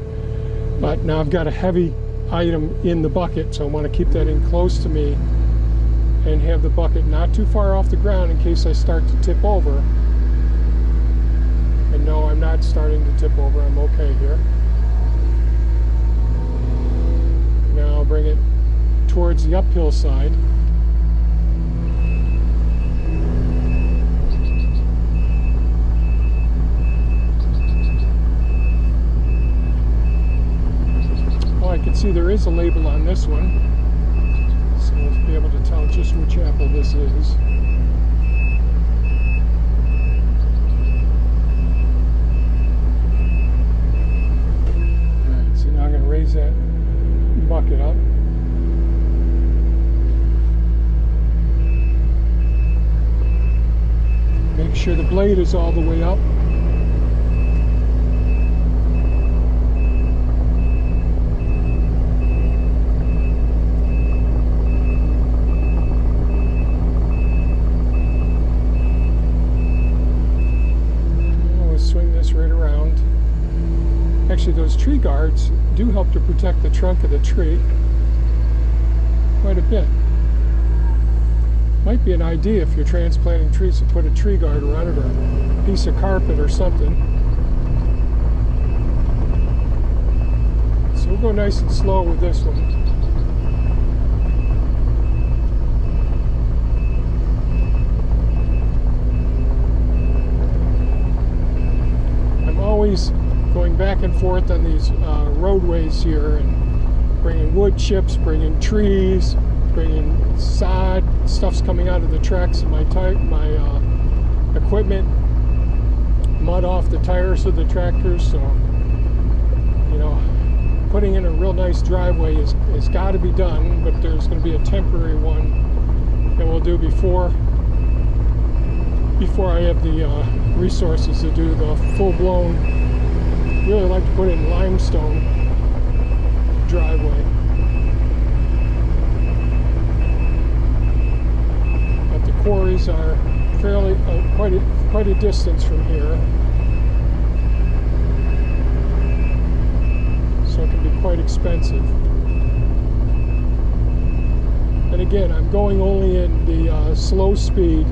But now I've got a heavy item in the bucket, so I want to keep that in close to me and have the bucket not too far off the ground in case I start to tip over. And no, I'm not starting to tip over. I'm okay here. Now I'll bring it towards the uphill side. I can see there is a label on this one, so we'll be able to tell just which apple this is. Alright, so now I'm going to raise that bucket up. Make sure the blade is all the way up. Right around. Actually, those tree guards do help to protect the trunk of the tree quite a bit. Might be an idea if you're transplanting trees to put a tree guard around it or a piece of carpet or something. So we'll go nice and slow with this one. Always going back and forth on these roadways here and bringing wood chips, bringing trees, bringing sod. Stuff's coming out of the tracks of my equipment, mud off the tires of the tractors. So, you know, putting in a real nice driveway is got to be done, but there's going to be a temporary one that we'll do before I have the resources to do the full-blown, really like to put in limestone driveway. But the quarries are fairly quite a distance from here, so it can be quite expensive. And again, I'm going only in the slow speed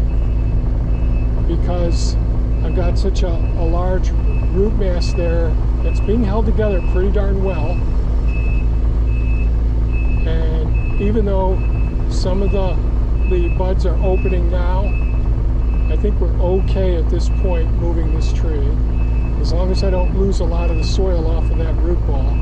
because I've got such a large root mass there that's being held together pretty darn well. And even though some of the buds are opening now, I think we're okay at this point moving this tree, as long as I don't lose a lot of the soil off of that root ball.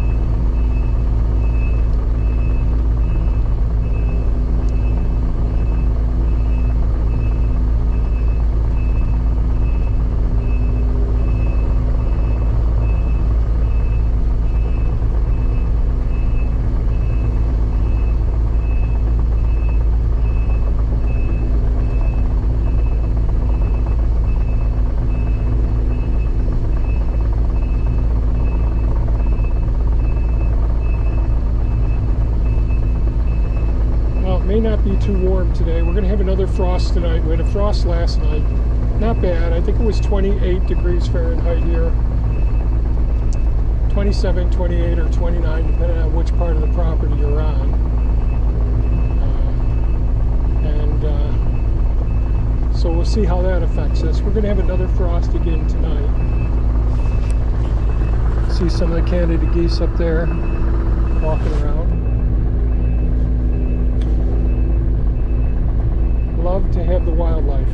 May not be too warm today. We're going to have another frost tonight. We had a frost last night. Not bad. I think it was 28 degrees Fahrenheit here. 27, 28, or 29, depending on which part of the property you're on. So we'll see how that affects us. We're going to have another frost again tonight. See some of the Canada geese up there walking around. Love to have the wildlife.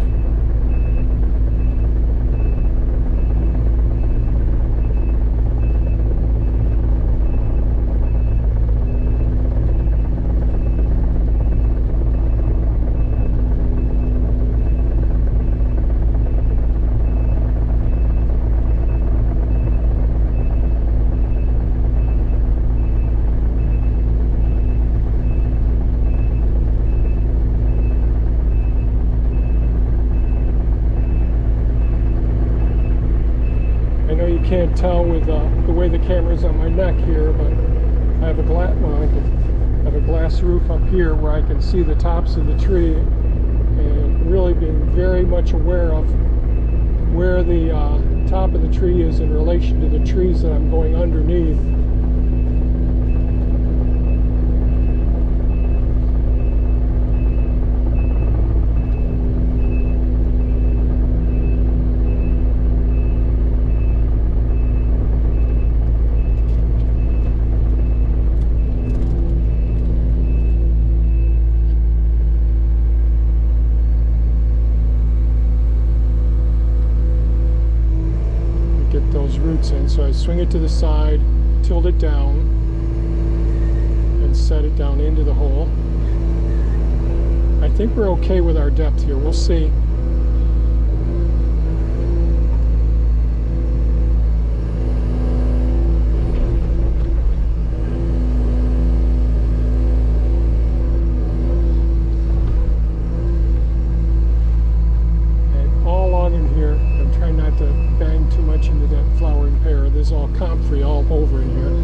can't tell with the way the camera's on my neck here, but I have a glass roof up here where I can see the tops of the tree, and really being very much aware of where the top of the tree is in relation to the trees that I'm going underneath. Roots in, so I swing it to the side, tilt it down, and set it down into the hole. I think we're okay with our depth here. We'll see. And all on in here, I'm trying not to bang too much into that flowering pear. There's all comfrey all over in here.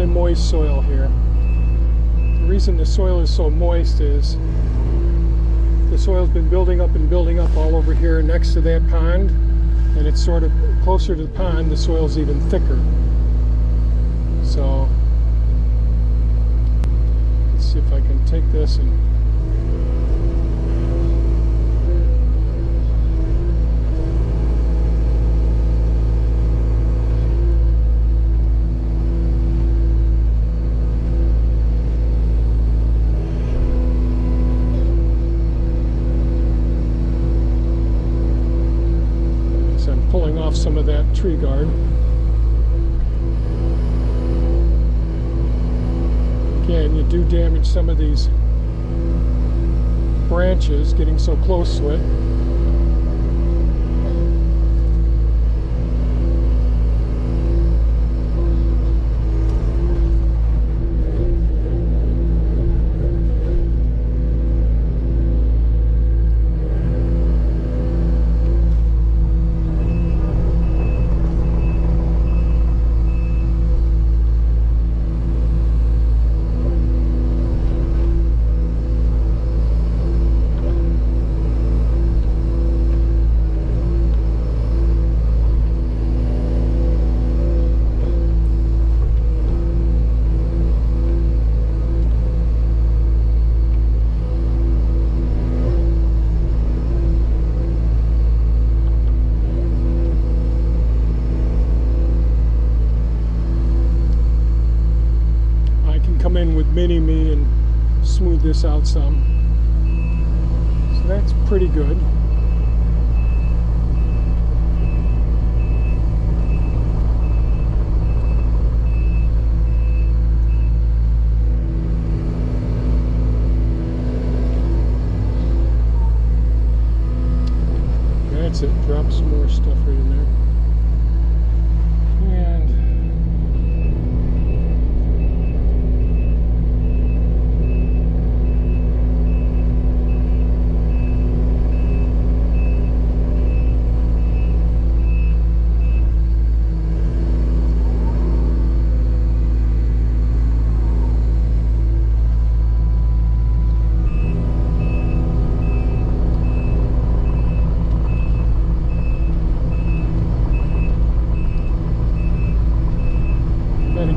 Moist soil here. The reason the soil is so moist is the soil's been building up and building up all over here next to that pond, and it's sort of closer to the pond, the soil's even thicker. So let's see if I can take this and pulling off some of that tree guard. Again, you do damage some of these branches getting so close to it. In with mini-me and smooth this out some. So that's pretty good. That's it. Drop some more stuff right in there.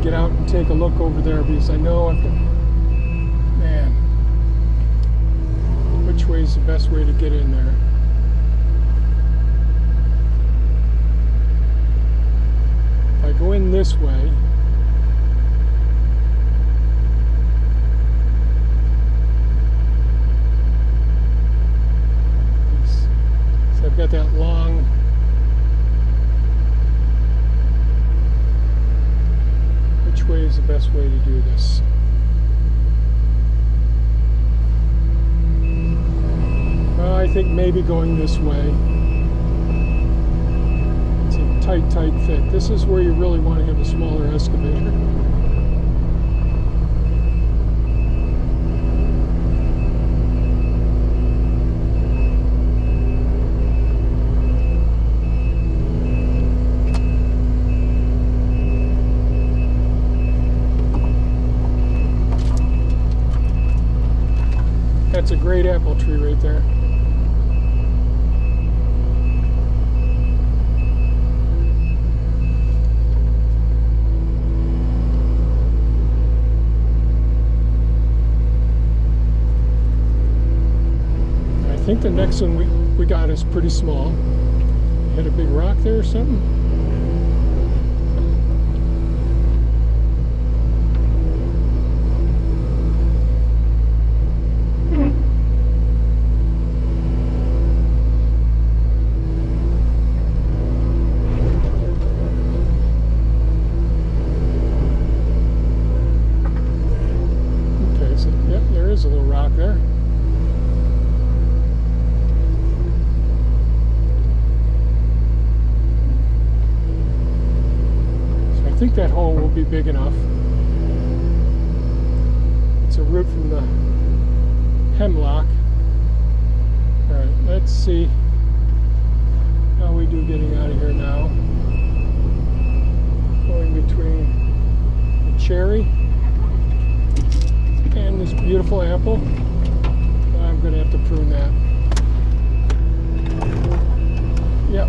Get out and take a look over there, because I know I've got, man, which way is the best way to get in there? If I go in this way, is that got that long which way is the best way to do this? I think maybe going this way. It's a tight fit. This is where you really want to have a smaller excavator. That's a great apple tree right there. I think the next one we got is pretty small. Hit a big rock there or something. A little rock there. So I think that hole will be big enough. It's a root from the hemlock. All right, let's see how we do getting out of here now. Going between the cherry and this beautiful apple. I'm going to have to prune that. Yep.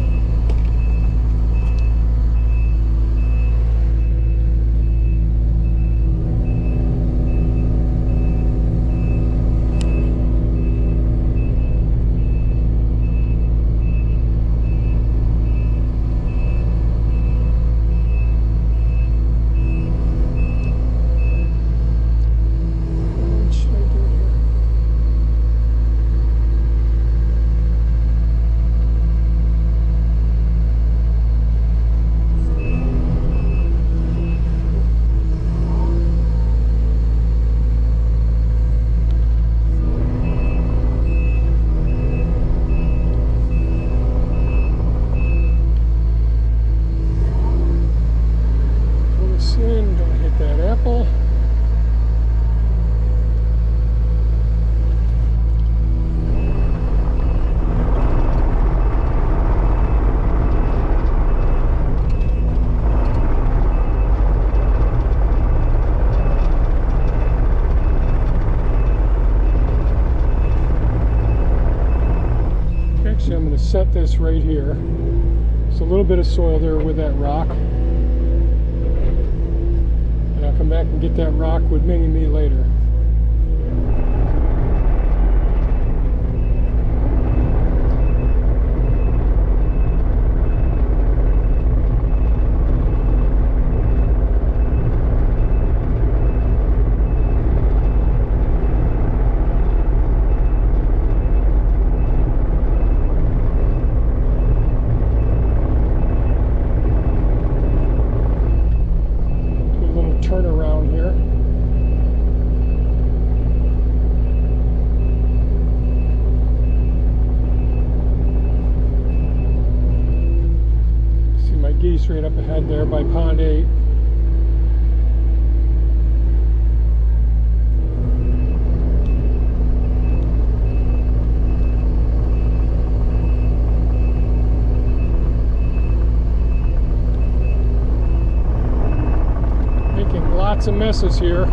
I'm going to set this right here. There's a little bit of soil there with that rock. And I'll come back and get that rock with me later. Turn around here. See my geese right up ahead there by pond 8. Lots of messes here.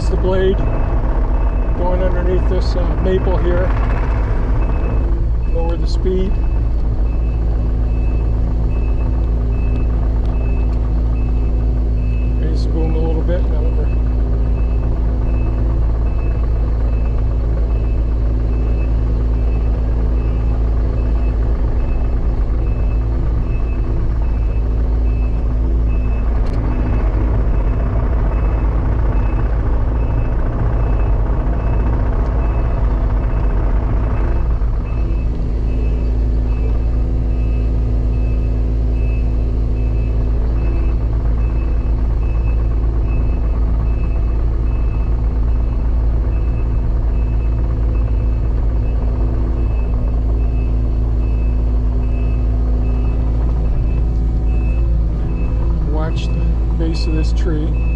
raise the blade going underneath this maple here. Lower the speed. Raise the boom a little bit. Now we're watch the base of this tree.